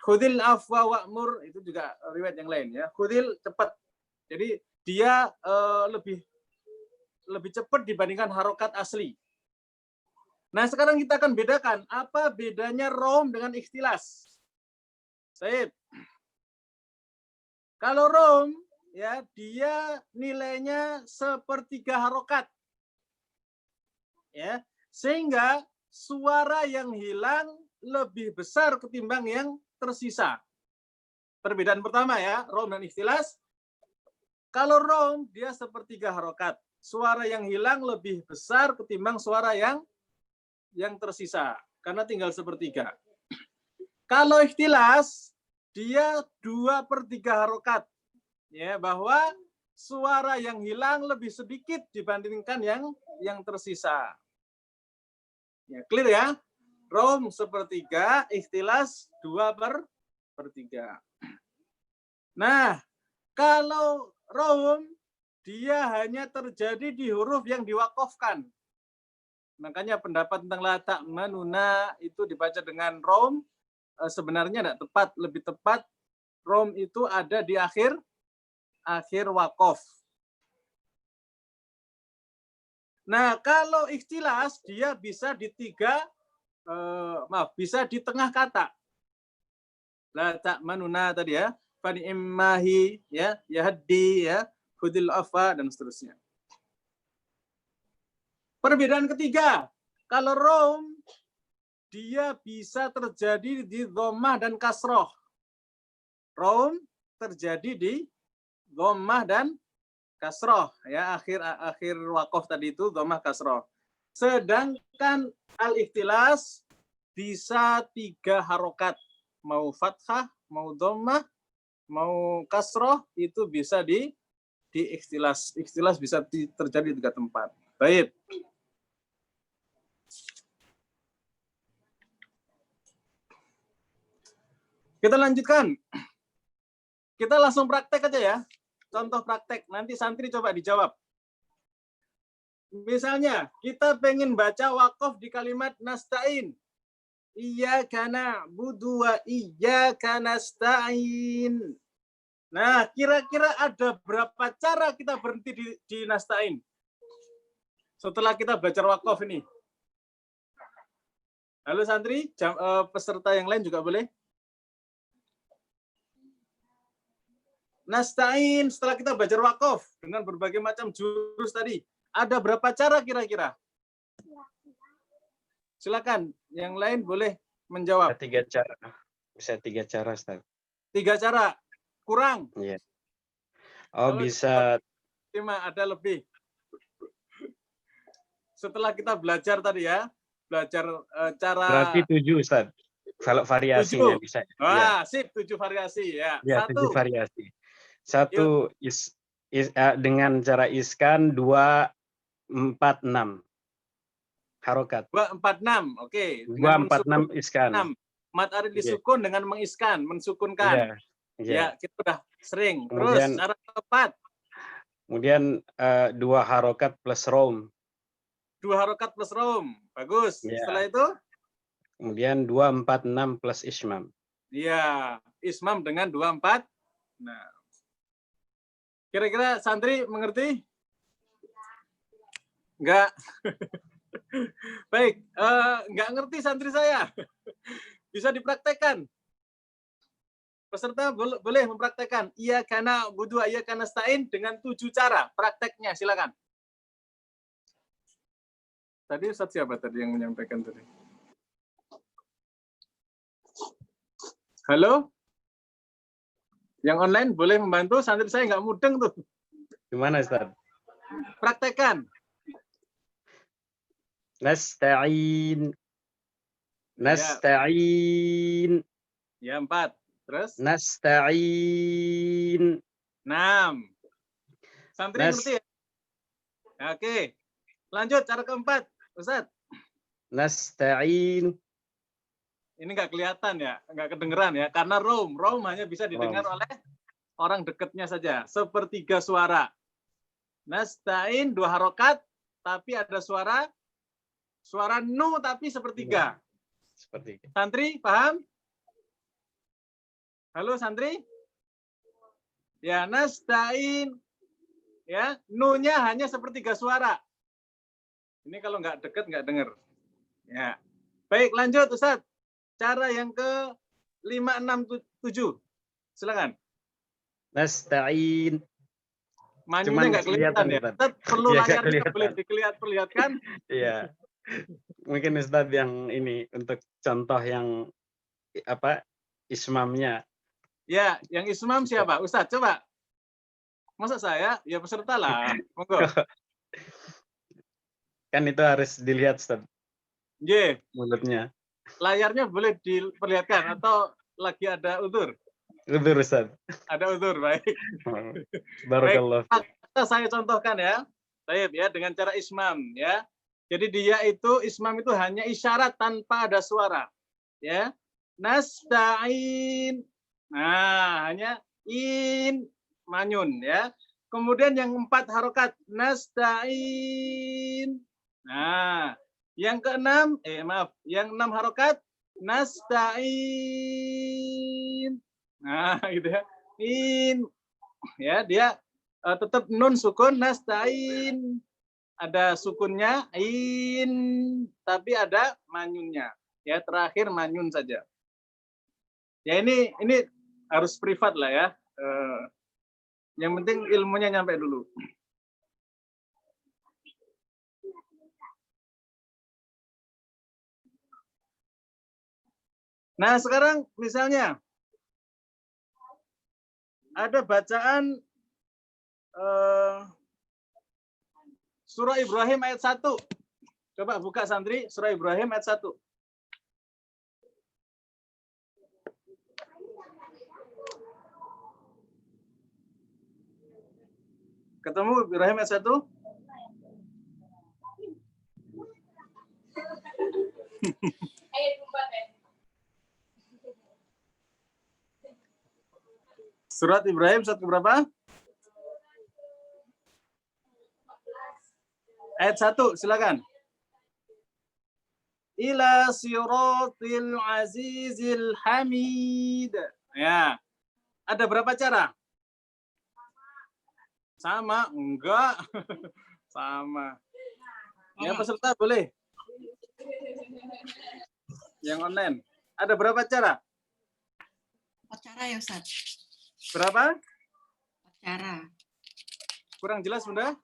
Khudil afwa wa'mur, itu juga riwayat yang lain ya. Khudil cepat. Jadi dia lebih cepat dibandingkan harokat asli. Nah, sekarang kita akan bedakan apa bedanya rom dengan ikhtilas. Baik. Kalau rom ya dia nilainya 1/3 harokat. Ya, sehingga suara yang hilang lebih besar ketimbang yang tersisa. Perbedaan pertama ya, rom dan ikhtilas. Kalau rom dia 1/3 harokat. Suara yang hilang lebih besar ketimbang suara yang tersisa karena tinggal 1/3. Kalau ikhtilas dia 2/3 harokat, ya, bahwa suara yang hilang lebih sedikit dibandingkan yang tersisa. Ya, clear ya? Rom 1/3, ikhtilas 2/3. Nah, kalau rom dia hanya terjadi di huruf yang diwakofkan. Makanya pendapat tentang la ta'manuna itu dibaca dengan rom sebenarnya tidak tepat. Lebih tepat rom itu ada di akhir wakof. Nah, kalau ikhtilas dia bisa di bisa di tengah kata. La ta'manuna tadi ya, fani immahi ya, yahdi ya, khudil afa dan seterusnya. Perbedaan ketiga, kalau rom dia bisa terjadi di dhammah dan kasroh. Rom terjadi di dhammah dan kasroh, ya, akhir wakof tadi itu dhammah kasroh. Sedangkan al-ikhtilas bisa 3 harokat, mau fathah, mau dhammah, mau kasroh itu bisa di ikhtilas. Ikhtilas bisa terjadi di 3 tempat. Baik. Kita lanjutkan. Kita langsung praktek aja ya. Contoh praktek. Nanti santri coba dijawab. Misalnya, kita pengen baca wakof di kalimat nasta'in. Iyyaka na'budu wa iyyaka nasta'in. Nah, kira-kira ada berapa cara kita berhenti di nasta'in? Setelah kita baca wakof ini. Halo santri, peserta yang lain juga boleh. Nasta'in setelah kita baca wakof dengan berbagai macam jurus tadi. Ada berapa cara kira-kira? Silakan, yang lain boleh menjawab. 3 cara. Bisa 3 cara, Ustaz. 3 cara. Kurang? Iya. Oh, bisa 5, ada lebih. Setelah kita belajar tadi ya, belajar cara. berarti 7, Ustaz. Kalau variasinya 7. bisa. Ya, Wah, sip, 7 variasi ya. ya 7 1. variasi. Satu dengan cara iskan 2, 4, 6 harokat. 2, 4, 6. Oke. 2, Dengan 4, 6 iskan. 6. Mat arid Oke. disukun dengan mengiskan, mensukunkan. Iya. Iya. Ya, kita udah sering. Kemudian- Terus cara keempat, Kemudian 2 harokat plus rom. 2 harokat plus rom. Bagus. Ya. Setelah itu, Kemudian 2, 4, 6 plus ismam. iya, ismam dengan 2, 4. Nah. Kira-kira santri mengerti? Enggak. Baik, enggak ngerti santri saya. Bisa dipraktekkan. Peserta boleh mempraktekkan. Iya karena budu, iya karena stain dengan 7 cara. Prakteknya, silakan. Tadi Ustadz siapa tadi yang menyampaikan tadi? Halo? Yang online boleh membantu, santri saya nggak mudeng tuh. Gimana, Ustaz? Praktekkan. Nasta'in. Nasta'in. Ya, 4. Terus? Nasta'in. 6. Santri ngerti ya? Oke. Lanjut, cara keempat. Ustadz. Nasta'in. Ini nggak kelihatan ya, nggak kedengeran ya, karena rom hanya bisa didengar oleh orang dekatnya saja. Sepertiga suara. Nasta'in 2 harokat, tapi ada suara nu tapi sepertiga. Seperti itu. Santri paham? Halo santri? Ya, nasta'in. Ya, nu-nya hanya sepertiga suara. Ini kalau nggak deket nggak dengar. Ya. Baik, lanjut Ustaz. Cara yang ke 5, 6, 7. Silakan. Nasta'in. Majunya nggak kelihatan ya. Ustaz, perlu Iya, layar kelihatan. boleh diperlihatkan. Iya. Mungkin Ustadz yang ini untuk contoh yang ismamnya. Ya, yang ismam siapa? Ustaz, coba. Masa saya? Ya peserta lah. Monggo. Kan itu harus dilihat, Ustadz, Ye, mulutnya. layarnya boleh diperlihatkan atau lagi ada udzur? Udzur, Ustadz. Ada udzur, baik. Barakallah. Saya contohkan ya. Baik ya, dengan cara ismam ya. Jadi dia itu ismam itu hanya isyarat tanpa ada suara. Ya. Nasta'in. Nah, hanya in manyun ya. Kemudian yang 4 harokat nasta'in. Nah, yang ke-6 yang 6 harokat nasta'in. Nah, gitu ya. In ya, dia tetap nun sukun nasta'in. Ada sukunnya in, tapi ada manyunnya. Ya, terakhir manyun saja. Ya ini harus privat lah ya. Yang penting ilmunya nyampe dulu. Nah, sekarang misalnya ada bacaan Surah Ibrahim ayat 1. Coba buka santri, Surah Ibrahim ayat 1. Ketemu Ibrahim ayat 1? Surat Ibrahim surat berapa? Ayat 1, silakan. Ila siratil azizil hamid. Ya. Ada berapa cara? Sama? Enggak. Sama. Ya, peserta boleh. Yang online. Ada berapa cara? 4 cara ya Ustaz. Berapa? 4 cara. Kurang jelas, Bunda?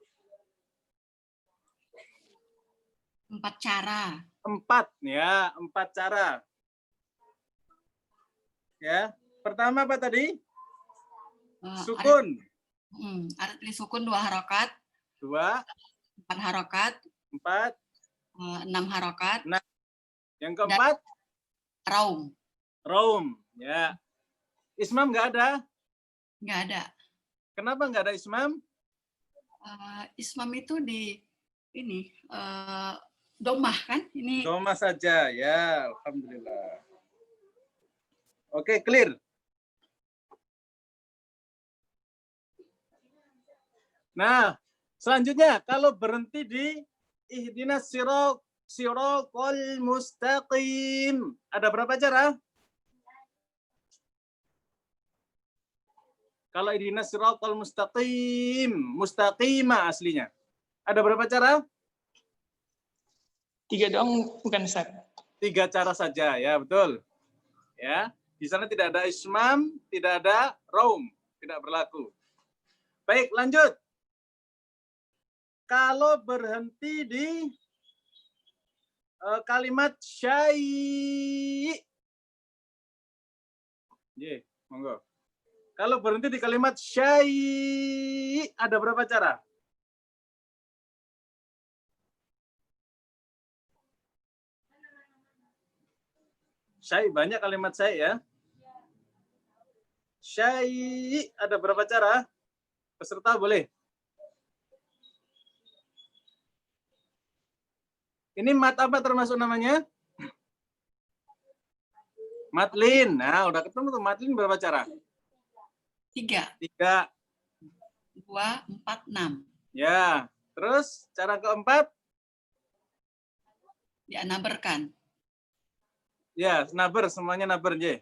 4 cara. 4, ya, 4 cara. Ya, pertama apa tadi? Sukun. Ada tulis sukun 2 harokat. 2. 4 harokat. 4. 6 harokat. Nah, yang keempat? Raum. Raum, ya. Ismam nggak ada? Nggak ada. Kenapa nggak ada ismam? Ismam itu di ini domah kan? Ini Doma saja, ya. Alhamdulillah. Oke, clear. Nah, selanjutnya kalau berhenti di ihdinas siratal mustaqim. Ada berapa cara? Kalau ihdinas siratal mustaqim, mustaqima aslinya. Ada berapa cara? 3 doang bukan Ustaz. 3 cara saja, ya betul. Ya, di sana tidak ada ismam, tidak ada raum, tidak berlaku. Baik, lanjut. Kalau berhenti di kalimat syai'. Ye, monggo. Kalau berhenti di kalimat syai', ada berapa cara? Syai' banyak kalimat syai' ya. Syai' ada berapa cara? Peserta boleh. Ini mat apa termasuk namanya? Matlin. Nah, udah ketemu tuh matlin berapa cara? 3, 3. 2, 4, 6. Ya. Terus cara keempat? Dianaberkan. Ya, naber, semuanya naber, J.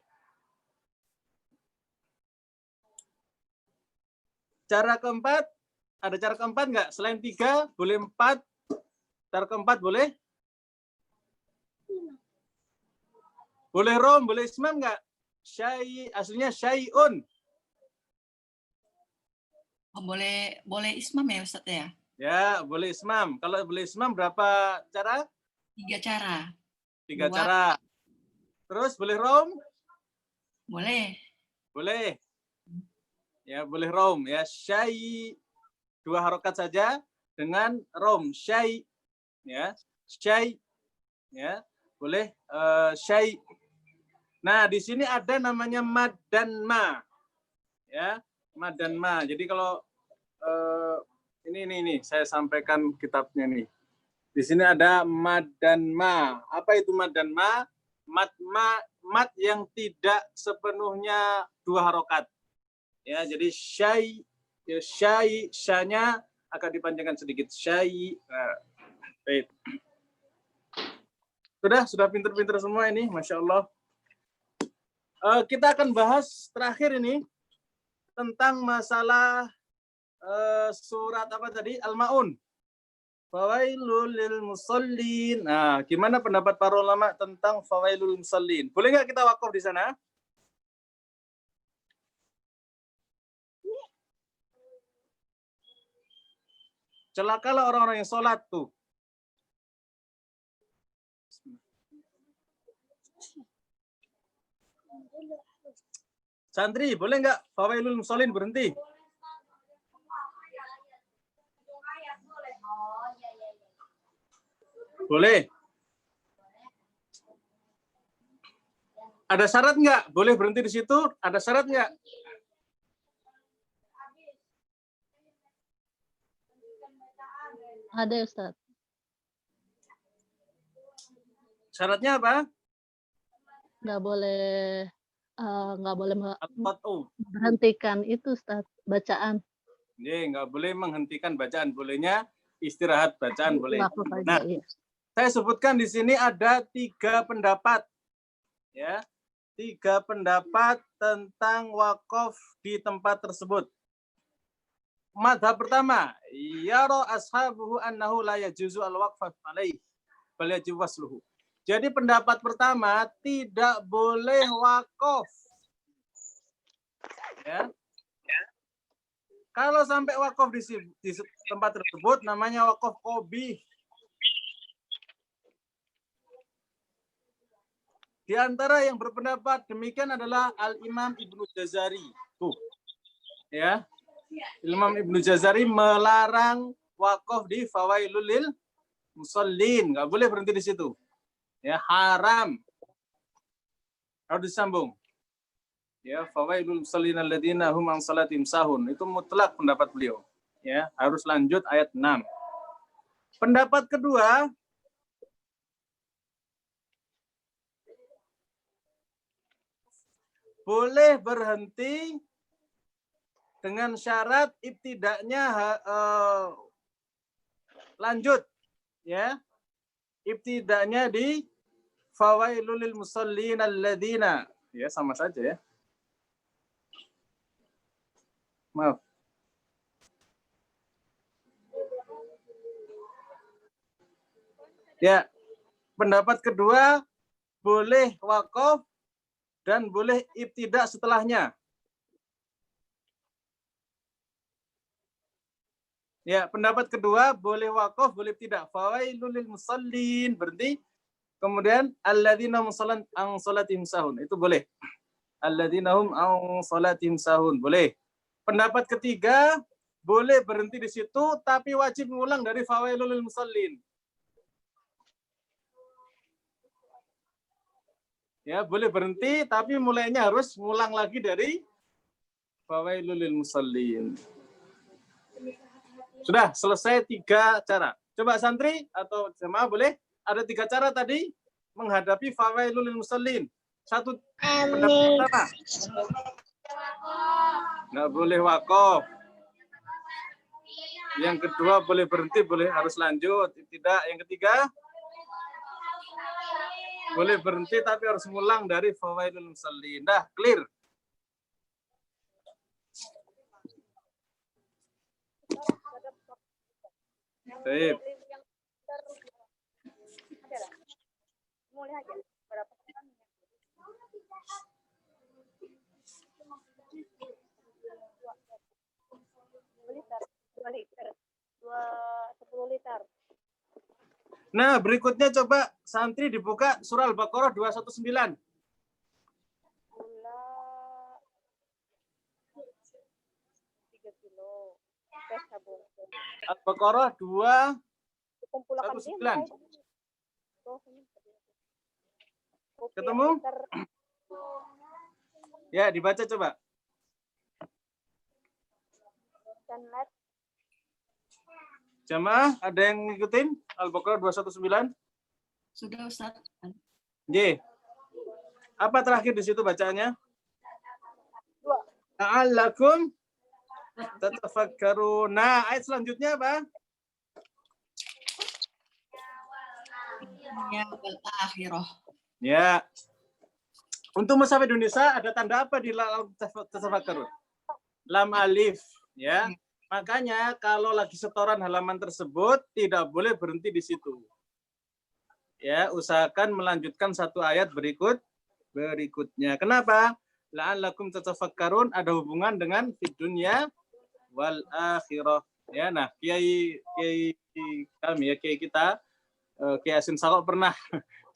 Cara keempat, ada cara keempat nggak? Selain 3, boleh 4. Cara keempat boleh? Boleh rom, boleh ismam nggak? Syai, aslinya syai'un. Oh, boleh ismam ya Ustaz ya? Ya, boleh ismam. Kalau boleh ismam berapa cara? 3 cara. 3 2. cara. Terus boleh rom? Boleh. Boleh. Ya, boleh rom. Ya, syai. 2 harokat saja dengan rom. Syai. Ya, syai. Ya, boleh syai. Nah, di sini ada namanya mad dan ma. Ya, mad dan ma. Jadi kalau ini saya sampaikan kitabnya nih. Di sini ada mad dan ma. Apa itu mad dan ma? Mad yang tidak sepenuhnya 2 harokat. Ya, jadi syai, ya, syai, syanya akan dipanjangkan sedikit. Syai. Baik. Sudah pinter-pinter semua ini, Masya Allah. Kita akan bahas terakhir ini tentang masalah surat apa tadi? Al-Ma'un. Fawailul lil musallin. Nah, gimana pendapat para ulama tentang fawailul musallin? Boleh nggak kita wakaf di sana? Celakalah orang-orang yang sholat tuh. Santri, boleh nggak fawailul musallin berhenti? Boleh. Ada syarat nggak? Boleh berhenti di situ? Ada syarat nggak? Ada Ustaz. Syaratnya apa? Nggak boleh Berhentikan itu Ustaz, bacaan. nggak boleh menghentikan bacaan. Bolehnya istirahat bacaan boleh. Wakaf aja, Nah, iya. saya sebutkan di sini ada 3 pendapat. Ya, 3 pendapat tentang wakaf di tempat tersebut. Madhab pertama, yara ashabuhu annahu la yajuzu al-waqfa alaih bal yajibu wasluhu. Jadi pendapat pertama, tidak boleh wakaf. Ya. Kalau sampai wakaf di tempat tersebut namanya wakaf qabih. Di antara yang berpendapat demikian adalah Al-Imam Ibnu Jazari. Tuh. Ya. Imam Ibnu Jazari melarang wakaf di fawailul lil musallin. Nggak boleh berhenti di situ. Ya, haram. Harus disambung. Ya, fawailul musallina alladzina hum an salatihim sahun. Itu mutlak pendapat beliau. Ya, harus lanjut ayat 6. Pendapat kedua, boleh berhenti dengan syarat ibtidaknya lanjut, ya. Ibtidaknya di fawailul lil musallin alladzina, ya sama saja ya. Maaf. Ya, pendapat kedua boleh waqaf dan boleh ibtidak setelahnya. Ya, pendapat kedua boleh waqaf, boleh ibtidak. Fawailul lil musallin, berhenti. Kemudian alladzina hum an salatihim sahun, itu boleh. Alladzina hum an salatihim sahun, boleh. Pendapat ketiga boleh berhenti di situ tapi wajib mengulang dari fawailul lil musallin. Ya, boleh berhenti tapi mulainya harus ngulang lagi dari fawailul lil musallin. Sudah selesai 3 cara. Coba santri atau jemaah boleh, ada 3 cara tadi menghadapi fawailul lil musallin. Satu pendapat pertama, nggak boleh waqaf. Yang kedua boleh berhenti, boleh harus lanjut. Tidak. Yang ketiga boleh berhenti tapi harus ngulang dari fawailul musallin. Dah clear. Baik. Mulai aja. Berapa? 10 liter. Nah, berikutnya coba santri dibuka surah Al-Baqarah 219. Gula 3 kilo. Tes sabun. Al-Baqarah kumpulkan 219. dia. Ketemu? Ya, dibaca coba. Jamaah, ada yang ngikutin Al-Baqarah 219? Sudah Ustaz. J. Apa terakhir di situ bacaannya? La'allakum tatafakkarun. Nah, ayat selanjutnya apa? Ya, wal akhirah. Ya. Untuk mushaf Indonesia ada tanda apa di lam tatafakkarun? Lam alif, ya. Makanya kalau lagi setoran halaman tersebut tidak boleh berhenti di situ. Ya, usahakan melanjutkan satu ayat berikutnya. Kenapa? La'allakum tatafakkarun ada hubungan dengan fid dunya wal akhirah. Ya, nah, kiai kami ya, kiai kita Kiai Asin Sakok pernah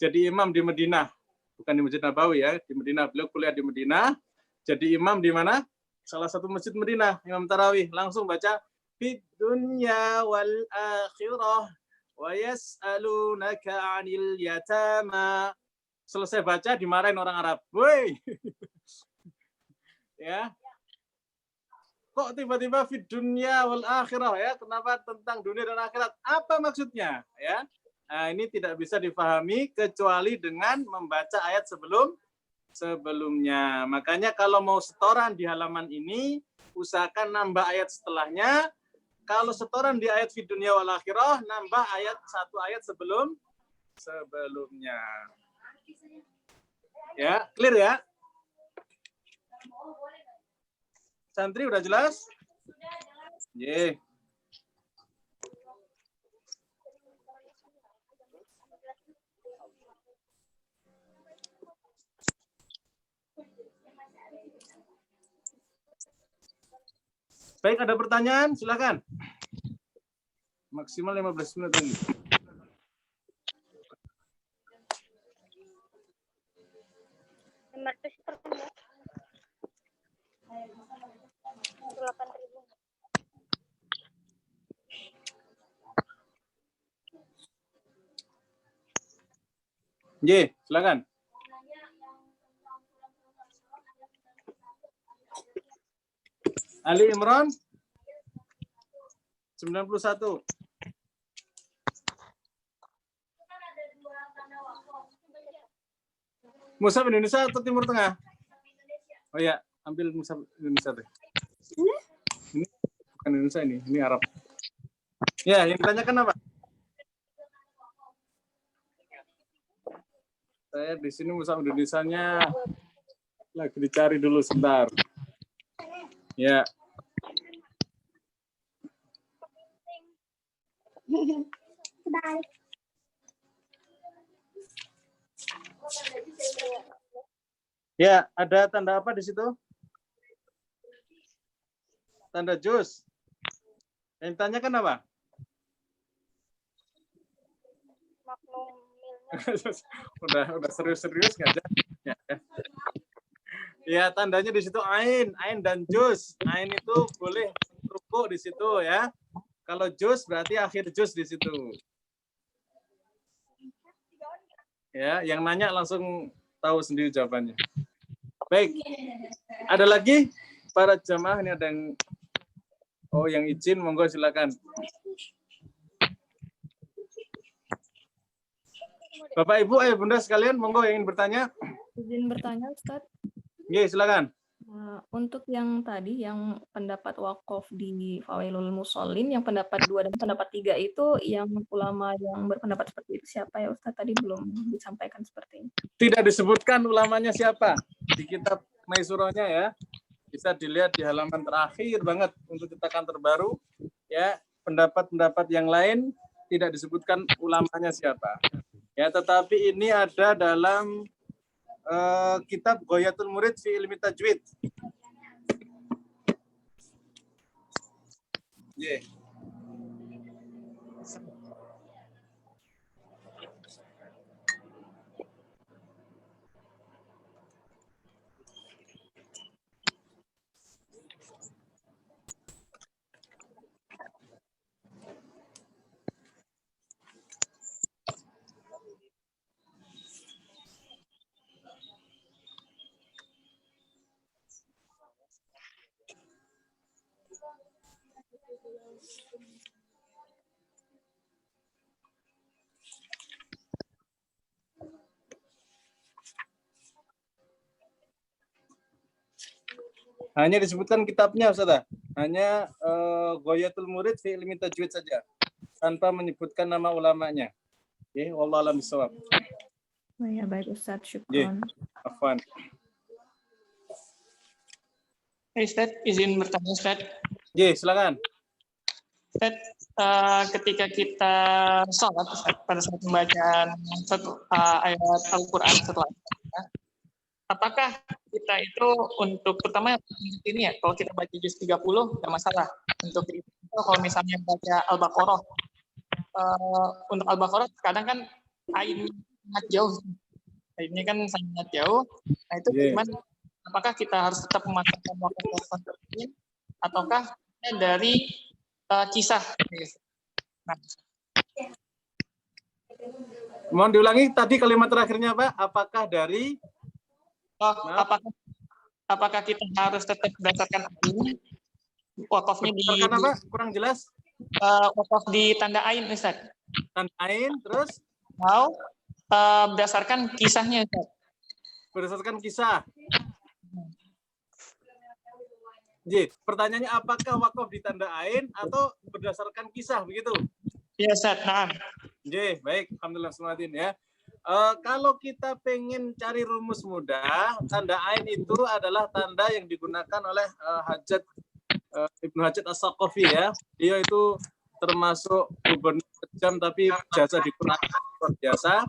jadi imam di Madinah. Bukan di Masjid Nabawi ya, di Madinah. Beliau kuliah di Madinah. Jadi imam di mana? Salah satu masjid Madinah, imam tarawih. Langsung baca fid dunya wal akhirah wa yas'alunaka 'anil yatama. Selesai baca dimarahin orang Arab. Woi. Ya. Kok tiba-tiba fid dunya wal akhirah ya? Kenapa tentang dunia dan akhirat? Apa maksudnya? Ya. Nah, ini tidak bisa difahami kecuali dengan membaca ayat sebelumnya. Makanya kalau mau setoran di halaman ini, usahakan nambah ayat setelahnya. Kalau setoran di ayat fid dunya wal akhirah, nambah satu ayat sebelumnya. Ya, clear ya? Santri udah jelas? Yeah. Baik, ada pertanyaan? Silakan. Maksimal 15 menit lagi. Silakan. Ali Imran 91. Mushaf Indonesia atau Timur Tengah? Oh ya, ambil Mushaf Indonesia deh. Ini bukan Indonesia ini Arab. Ya, yang ditanyakan apa? Saya di sini Mushaf Indonesianya lagi dicari dulu sebentar. Ya. Ya, ada tanda apa di situ? Tanda juz. Yang ditanyakan apa? udah serius-serius nggak ada? Ya. Ya, tandanya di situ ain dan juz. Ain itu boleh ruku di situ ya. Kalau juz berarti akhir juz di situ. Ya, yang nanya langsung tahu sendiri jawabannya. Baik. Ada lagi para jamaah ini ada yang yang izin, monggo silakan. Bapak, Ibu, ayah, Bunda sekalian, monggo yang ingin bertanya. Izin bertanya, Ustadz. Iya, silakan. Untuk yang tadi, yang pendapat wakaf di Fawailul Musholin, yang pendapat 2 dan pendapat 3 itu, yang ulama yang berpendapat seperti itu siapa ya Ustadz? Tadi belum disampaikan seperti ini. Tidak disebutkan ulamanya siapa di kitab Maisurahnya ya. Bisa dilihat di halaman terakhir banget untuk cetakan terbaru. Ya, pendapat-pendapat yang lain tidak disebutkan ulamanya siapa. Ya, tetapi ini ada dalam kitab Ghayatul Murid fi Ilmi Tajwid. Yeah. Hanya disebutkan kitabnya, Ustaz. Hanya Ghayatul Murid fi Ilmi Tajwid saja, tanpa menyebutkan nama ulamanya. Oke, wallahu a'lam bishawab. Oh ya, baik Ustadz, syukron. Afwan. Ustadz, izin bertanya Ustadz. Silakan. Ustadz, ketika kita sholat Ustadz, pada saat membacaan ayat Al-Quran setelah apakah kita itu untuk pertama ini ya, kalau kita baca juz 30 nggak masalah. Untuk itu kalau misalnya baca Al-Baqarah, untuk Al-Baqarah kadang kan ain sangat jauh, ini kan sangat jauh. Nah itu gimana? Apakah kita harus tetap memasukkan waktu ini, ataukah dari kisah? Nah. Mohon diulangi tadi kalimat terakhirnya Pak. Apakah dari apakah kita harus tetap berdasarkan ini wakafnya di apa? Kurang jelas. Wakaf di tanda ain Ustaz. Tanda ain terus berdasarkan kisahnya Ustaz. Berdasarkan kisah. Pertanyaannya apakah wakaf di tanda ain atau berdasarkan kisah begitu? Iya Ustaz. Nah. Baik, alhamdulillah sematin ya. Kalau kita pengen cari rumus mudah, tanda ain itu adalah tanda yang digunakan oleh Hajjat Ibnu Hajjat As-Saqafi ya. Dia itu termasuk gubernur kejam tapi jasa di Quran luar biasa.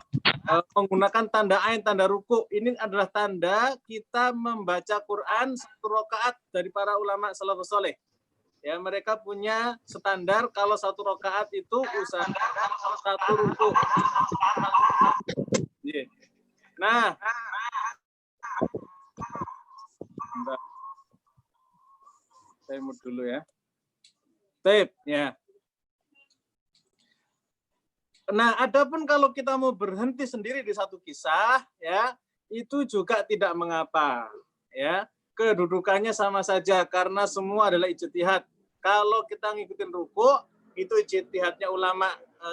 Menggunakan tanda ain, tanda ruku. Ini adalah tanda kita membaca Quran 1 rakaat dari para ulama salafus saleh. Ya, mereka punya standar kalau 1 rakaat itu usahakan 1 ruku. Nah, saya mute dulu ya. Tape ya. Nah, adapun kalau kita mau berhenti sendiri di satu kisah, ya itu juga tidak mengapa, ya. kedudukannya sama saja karena semua adalah ijtihad. Kalau kita ngikutin ruku, itu ijtihadnya ulama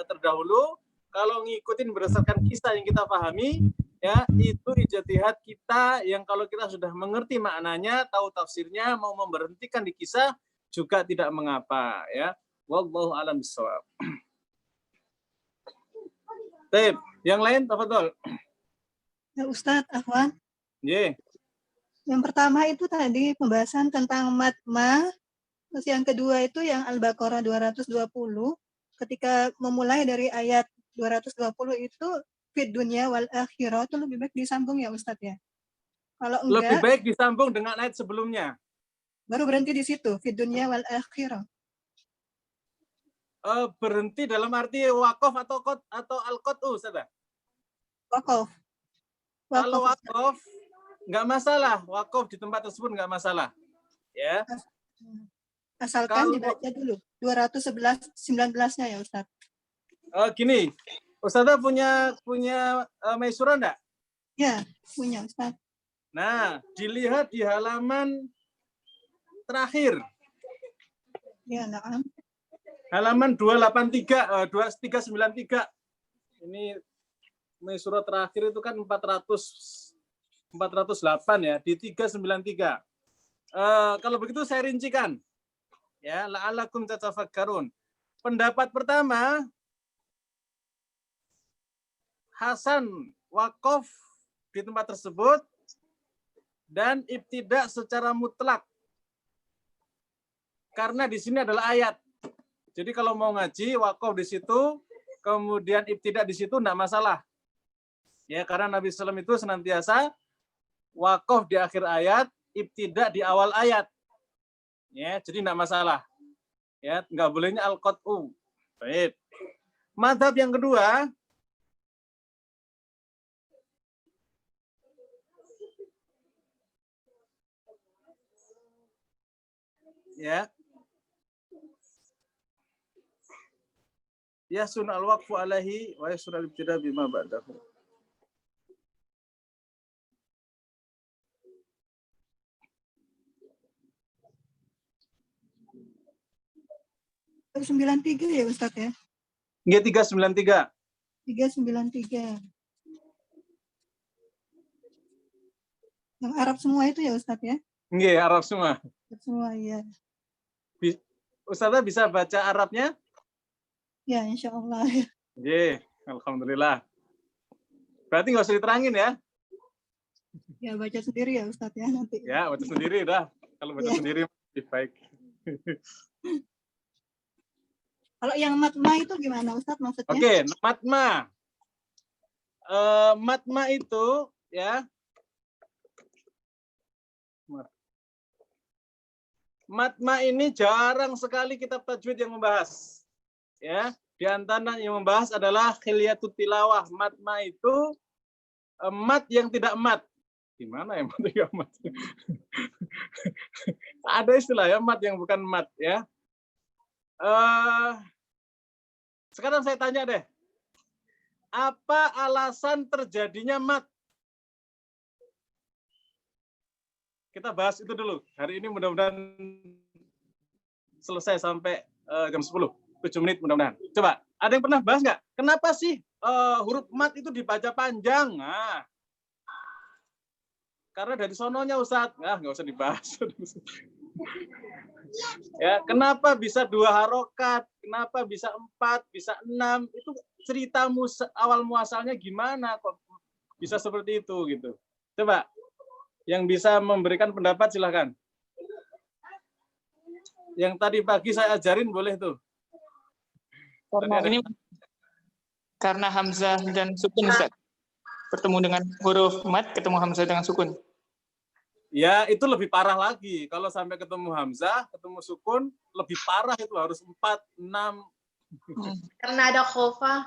terdahulu. Kalau ngikutin berdasarkan kisah yang kita pahami, ya itu ijtihad kita yang kalau kita sudah mengerti maknanya, tahu tafsirnya, mau memberhentikan di kisah juga tidak mengapa, ya. Wallahu a'lam bishawab. Baik, yang lain tafadhol. Ya Ustadz, Afwan. Ye. Yang pertama itu tadi pembahasan tentang matma, terus yang kedua itu yang Al-Baqarah 220, ketika memulai dari ayat 220 itu fid dunya wal akhirah itu lebih baik disambung ya Ustadz ya. Kalau enggak, Lebih baik disambung dengan ayat sebelumnya. baru berhenti di situ, fid dunya wal akhirah. Berhenti dalam arti wakaf atau al-qat'u, Ustaz? Wakaf. Kalau wakaf nggak masalah, wakaf di tempat tersebut nggak masalah, ya. Asalkan dibaca dulu 211-19-nya ya Ustaz. Gini, Ustazah punya Maisura enggak? Ya, punya Ustaz. Nah, dilihat di halaman terakhir. Ya, na'am. Halaman 283, 2393. Ini Maisura terakhir itu kan 408 ya, di 393. Kalau begitu saya rincikan. Ya, la'alakum tatafakkarun. Pendapat pertama, Hasan wakaf di tempat tersebut dan ibtidak secara mutlak. Karena di sini adalah ayat. Jadi kalau mau ngaji wakaf di situ, kemudian ibtidak di situ enggak masalah. Ya, karena Nabi SAW itu senantiasa wakaf di akhir ayat, ibtidak di awal ayat. Ya, jadi enggak masalah. Ya, enggak bolehnya al-qat'u. Baik. Mazhab yang kedua, ya. Yasun al-waqfu alaihi wa yasun al-ibtida bima ba'dahu. Terus 93 ya Ustaz ya? Nggih, 393. 393. Yang Arab semua itu ya Ustaz ya? Nggih, Arab semua. Arab semua ya. Ustazah bisa baca Arabnya? Ya, insya Allah. Nggih, alhamdulillah. Berarti nggak usah diterangin ya? Ya, baca sendiri ya Ustaz ya nanti. Ya, baca sendiri dah. Kalau baca sendiri lebih baik. Kalau yang matma itu gimana Ustaz maksudnya? Oke, matma. Matma itu ya. Matma ini jarang sekali kitab tajwid yang membahas. Ya, di antara yang membahas adalah khilyatul tilawah. Matma itu mat yang tidak mat. Gimana ya mat yang tidak mat? Ada istilah ya mat yang bukan mat ya. Sekarang saya tanya deh. Apa alasan terjadinya mat? Kita bahas itu dulu. Hari ini mudah-mudahan selesai sampai jam 10. 7 menit mudah-mudahan. Coba, ada yang pernah bahas nggak? Kenapa sih huruf mat itu dibaca panjang? Nah, karena dari sononya Ustadz. Nggak usah dibahas. Ya, kenapa bisa 2 harokat? Kenapa bisa 4, bisa 6? Itu cerita awal muasalnya gimana kok bisa seperti itu gitu. Coba, yang bisa memberikan pendapat silahkan. Yang tadi pagi saya ajarin boleh tuh. Karena hamzah dan sukun Ustaz. Bertemu dengan huruf mat, ketemu hamzah dengan sukun. Ya, itu lebih parah lagi. Kalau sampai ketemu hamzah, ketemu sukun, lebih parah itu harus 4, 6. Karena ada khofa.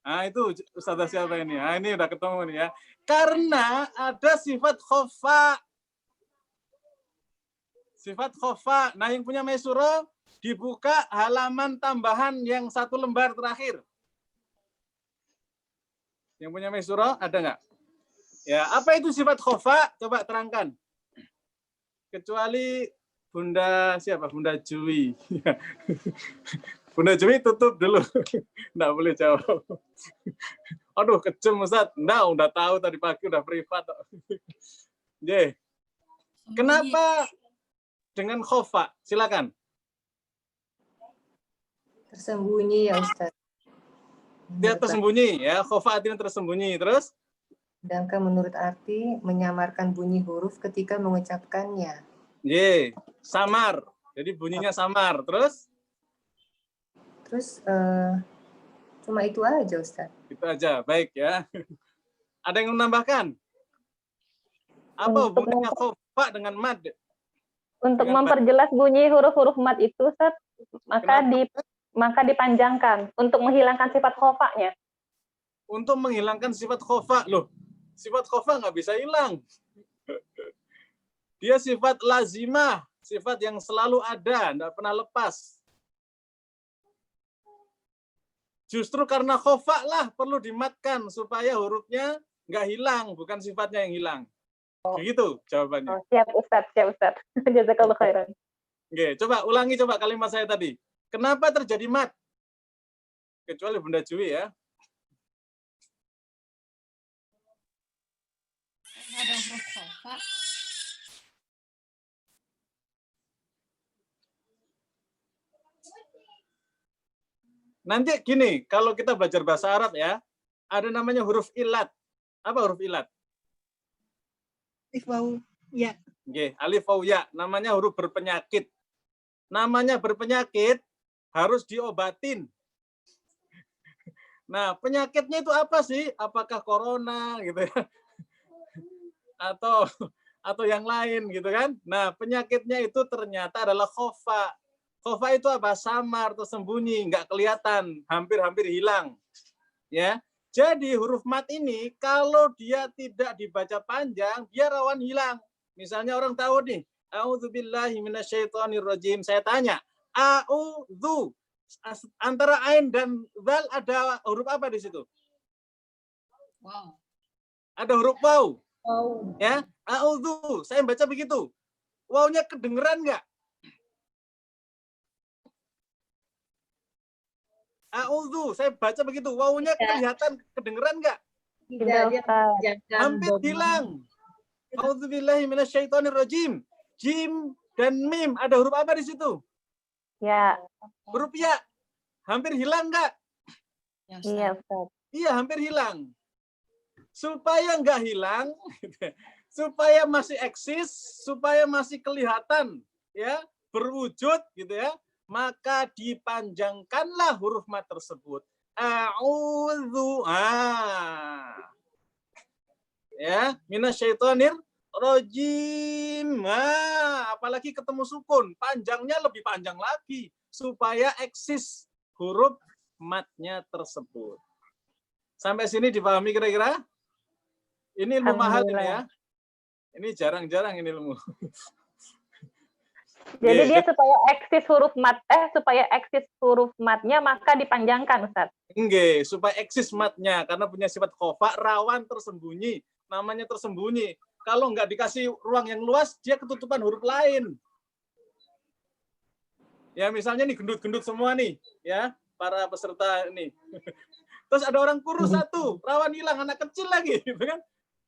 Nah, itu Ustazah siapa ini? Nah, ini udah ketemu nih ya. Karena ada sifat khofa. Sifat khofa. Nah, yang punya Maisura dibuka halaman tambahan yang 1 lembar terakhir. Yang punya Maisura ada nggak? Ya, apa itu sifat khofa? Coba terangkan. kecuali Bunda siapa? Bunda Jui. Bunda Jui tutup dulu. Nggak boleh jawab. Aduh, kejem Ustaz. Nggak, udah tahu tadi pagi udah privat. Ye. Kenapa dengan khofa? Silakan. Tersembunyi ya Ustaz. Dia tersembunyi ya, khofa artinya tersembunyi. Terus? Sedangkan menurut arti menyamarkan bunyi huruf ketika mengucapkannya. Ye, samar. Jadi bunyinya samar. Terus? Terus cuma itu aja Ustaz. Itu aja, baik ya. Ada yang menambahkan? Apa hubungannya khofa dengan mad? Untuk Dengan memperjelas bunyi huruf-huruf mad itu, Ustaz, maka dipanjangkan untuk menghilangkan sifat khofanya. Untuk menghilangkan sifat khofa. Loh, sifat khofa nggak bisa hilang. Dia sifat lazimah, sifat yang selalu ada, nggak pernah lepas. Justru karena khofa lah perlu dimatkan supaya hurufnya nggak hilang, bukan sifatnya yang hilang. Begitu jawabannya. Siap Ustaz, siap Ustaz. Jazakallahu khairan. Oke, coba ulangi kalimat saya tadi. Kenapa terjadi mat? Kecuali Bunda Jui ya. Ada huruf khofa. Nanti gini, kalau kita belajar bahasa Arab ya, ada namanya huruf ilat. Apa huruf ilat? Alif waw ya. Oke, alif waw ya, namanya huruf berpenyakit. Namanya berpenyakit harus diobatin. Nah, penyakitnya itu apa sih? Apakah corona gitu ya? Atau yang lain gitu kan? Nah, penyakitnya itu ternyata adalah khofa. Khofa itu apa? Samar, tersembunyi, nggak kelihatan, hampir-hampir hilang. Ya, jadi huruf mat ini kalau dia tidak dibaca panjang, dia rawan hilang. Misalnya orang tahu nih, a'udzubillahi minasyaitonirrajim. Saya tanya, a'udzu. Antara ain dan zal ada huruf apa di situ? Wow. Ada huruf waw. Ya, a'udzu. Saya baca begitu. Wawnya kedengeran nggak? A'udzu, saya baca begitu. Wawunya kelihatan, kedengeran nggak? Hampir hilang. A'udzubillahi minasyaitonirrajim. Jim dan mim, ada huruf apa di situ? Ya. Huruf ya. Hampir hilang nggak? Iya, Ustaz. Iya, hampir hilang. Supaya nggak hilang, supaya masih eksis, supaya masih kelihatan, ya, berwujud, gitu ya, maka dipanjangkanlah huruf mat tersebut. A'udzu. Ya, minasyaitonir rajim. Apalagi ketemu sukun, panjangnya lebih panjang lagi supaya eksis huruf matnya tersebut. Sampai sini dipahami kira-kira? Ini ilmu mahal ini ya. Ini jarang-jarang ini ilmu. Jadi dia supaya eksis huruf matnya maka dipanjangkan, Ustaz. Enggak, supaya eksis matnya karena punya sifat khofa, rawan tersembunyi. Namanya tersembunyi. Kalau nggak dikasih ruang yang luas, dia ketutupan huruf lain. Ya misalnya nih gendut-gendut semua nih, ya para peserta ini. Terus ada orang kurus satu, rawan hilang, anak kecil lagi, gitu kan?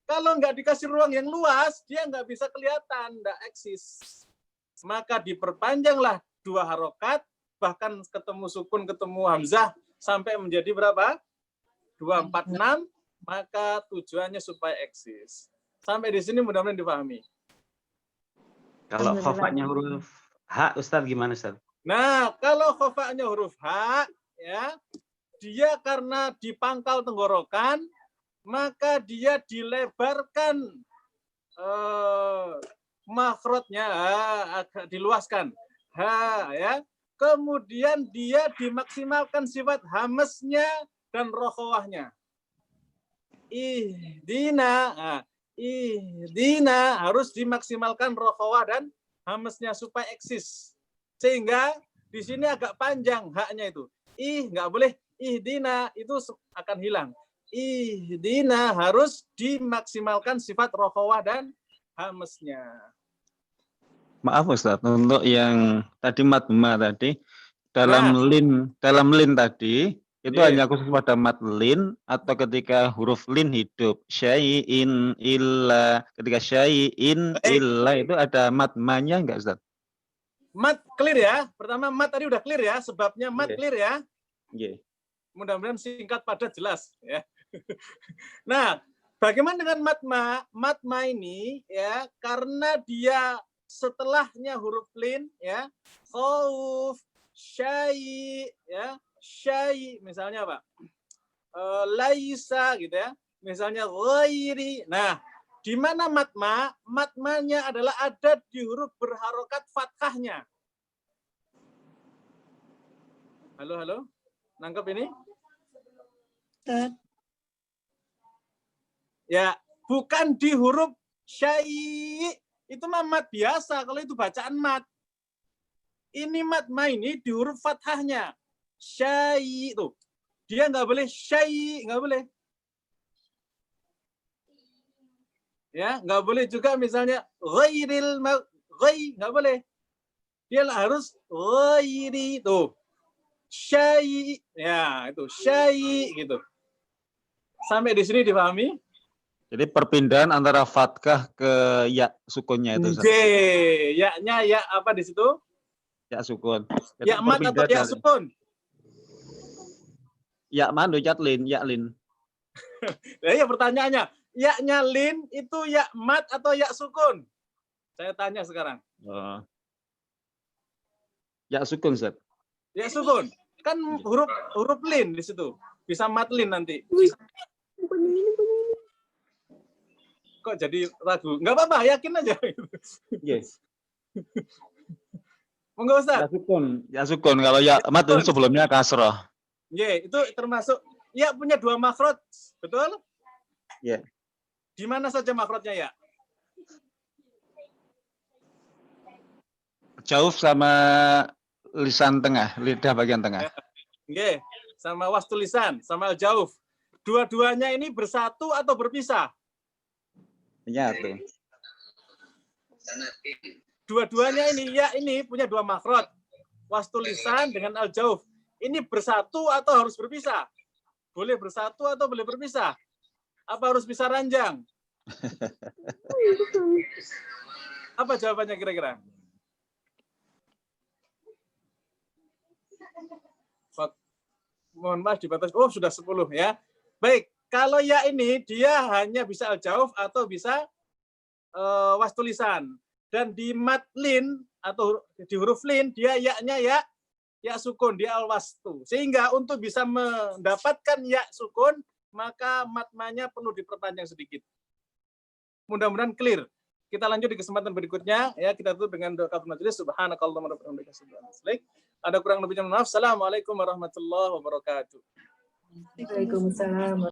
Kalau nggak dikasih ruang yang luas, dia nggak bisa kelihatan, nggak eksis. Maka diperpanjanglah 2 harokat, bahkan ketemu sukun, ketemu hamzah, sampai menjadi berapa? 246, maka tujuannya supaya eksis. Sampai di sini mudah-mudahan dipahami. Kalau khofanya huruf H, Ustaz gimana Ustaz? Nah, kalau khofanya huruf H, ya, dia karena di pangkal tenggorokan, maka dia dilebarkan makhrajnya, agak diluaskan. Ya. Kemudian dia dimaksimalkan sifat hamesnya dan rokhawahnya. Ihdina harus dimaksimalkan rokhawah dan hamesnya supaya eksis. Sehingga di sini agak panjang haknya itu. Nggak boleh ihdina, itu akan hilang. Ihdina harus dimaksimalkan sifat rokhawah dan hamesnya. Maaf Ustaz, untuk yang tadi matma tadi dalam lin tadi itu hanya khusus pada mat lin atau ketika huruf lin hidup. Syai'in illa, ketika syai'in illa itu ada matmanya enggak Ustaz? Mat clear ya. Pertama mat tadi udah clear ya, sebabnya mat clear ya. Nggih. Mudah-mudahan singkat padat jelas ya. Nah, bagaimana dengan matma? Matma ini ya karena dia setelahnya huruf lin ya, khauf, syai ya, syai misalnya apa? Laisa gitu ya. Misalnya ghairi. Nah, di mana matma? Matmanya adalah ada di huruf berharokat fathahnya. Halo, halo. Nangkep ini? Ya, bukan di huruf syai. Itu mah mat biasa kalau itu bacaan mat. Ini matma ini di huruf fathahnya. Syai itu. Dia nggak boleh syai, nggak boleh. Ya, nggak boleh juga misalnya ghairil nggak boleh. Dia harus ghairi itu. Syai, ya itu syai gitu. Sampai di sini dipahami? Jadi perpindahan antara fathah ke ya sukunnya itu. Ya-nya ya apa di situ? Ya sukun. Ya mat atau ya sukun? Ya mat, ya lin, ya lin. Ya pertanyaannya, ya-nya lin itu ya mat atau ya sukun? Saya tanya sekarang. Ya sukun, Ustaz. Ya sukun. Kan huruf lin di situ. Bisa mat lin nanti. Kok jadi ragu? Enggak apa-apa, yakin aja. Yes. Monggo Ustaz. Ya sukun. Kalau ya mat itu sebelumnya kasrah. Itu termasuk ya punya dua makhraj, betul? Ya. Di mana saja makhrajnya ya? Jauh sama lisan tengah, lidah bagian tengah. Sama wastul lisan, sama al-jauf. Dua-duanya ini bersatu atau berpisah? Menyatu. Dua-duanya ini ya ini punya dua makhraj. Wastul lisan dengan al-jauf. Ini bersatu atau harus berpisah? Boleh bersatu atau boleh berpisah? Apa harus bisa ranjang? Apa jawabannya kira-kira? Mohon maaf dibatasi. Oh, sudah 10 ya. Baik, kalau ya ini dia hanya bisa al-jauf atau bisa wastul lisan. Dan di mat lin atau di huruf lin dia ya-nya ya sukun, dia al-wastu. Sehingga untuk bisa mendapatkan ya sukun, maka matmanya perlu diperpanjang sedikit. Mudah-mudahan clear. Kita lanjut di kesempatan berikutnya. Ya, kita tutup dengan doa kafaratul majelis. Subhanakallahumma wa bihamdika. Ada kurang lebihnya, maaf. Assalamualaikum warahmatullahi wabarakatuh. Waalaikumsalam.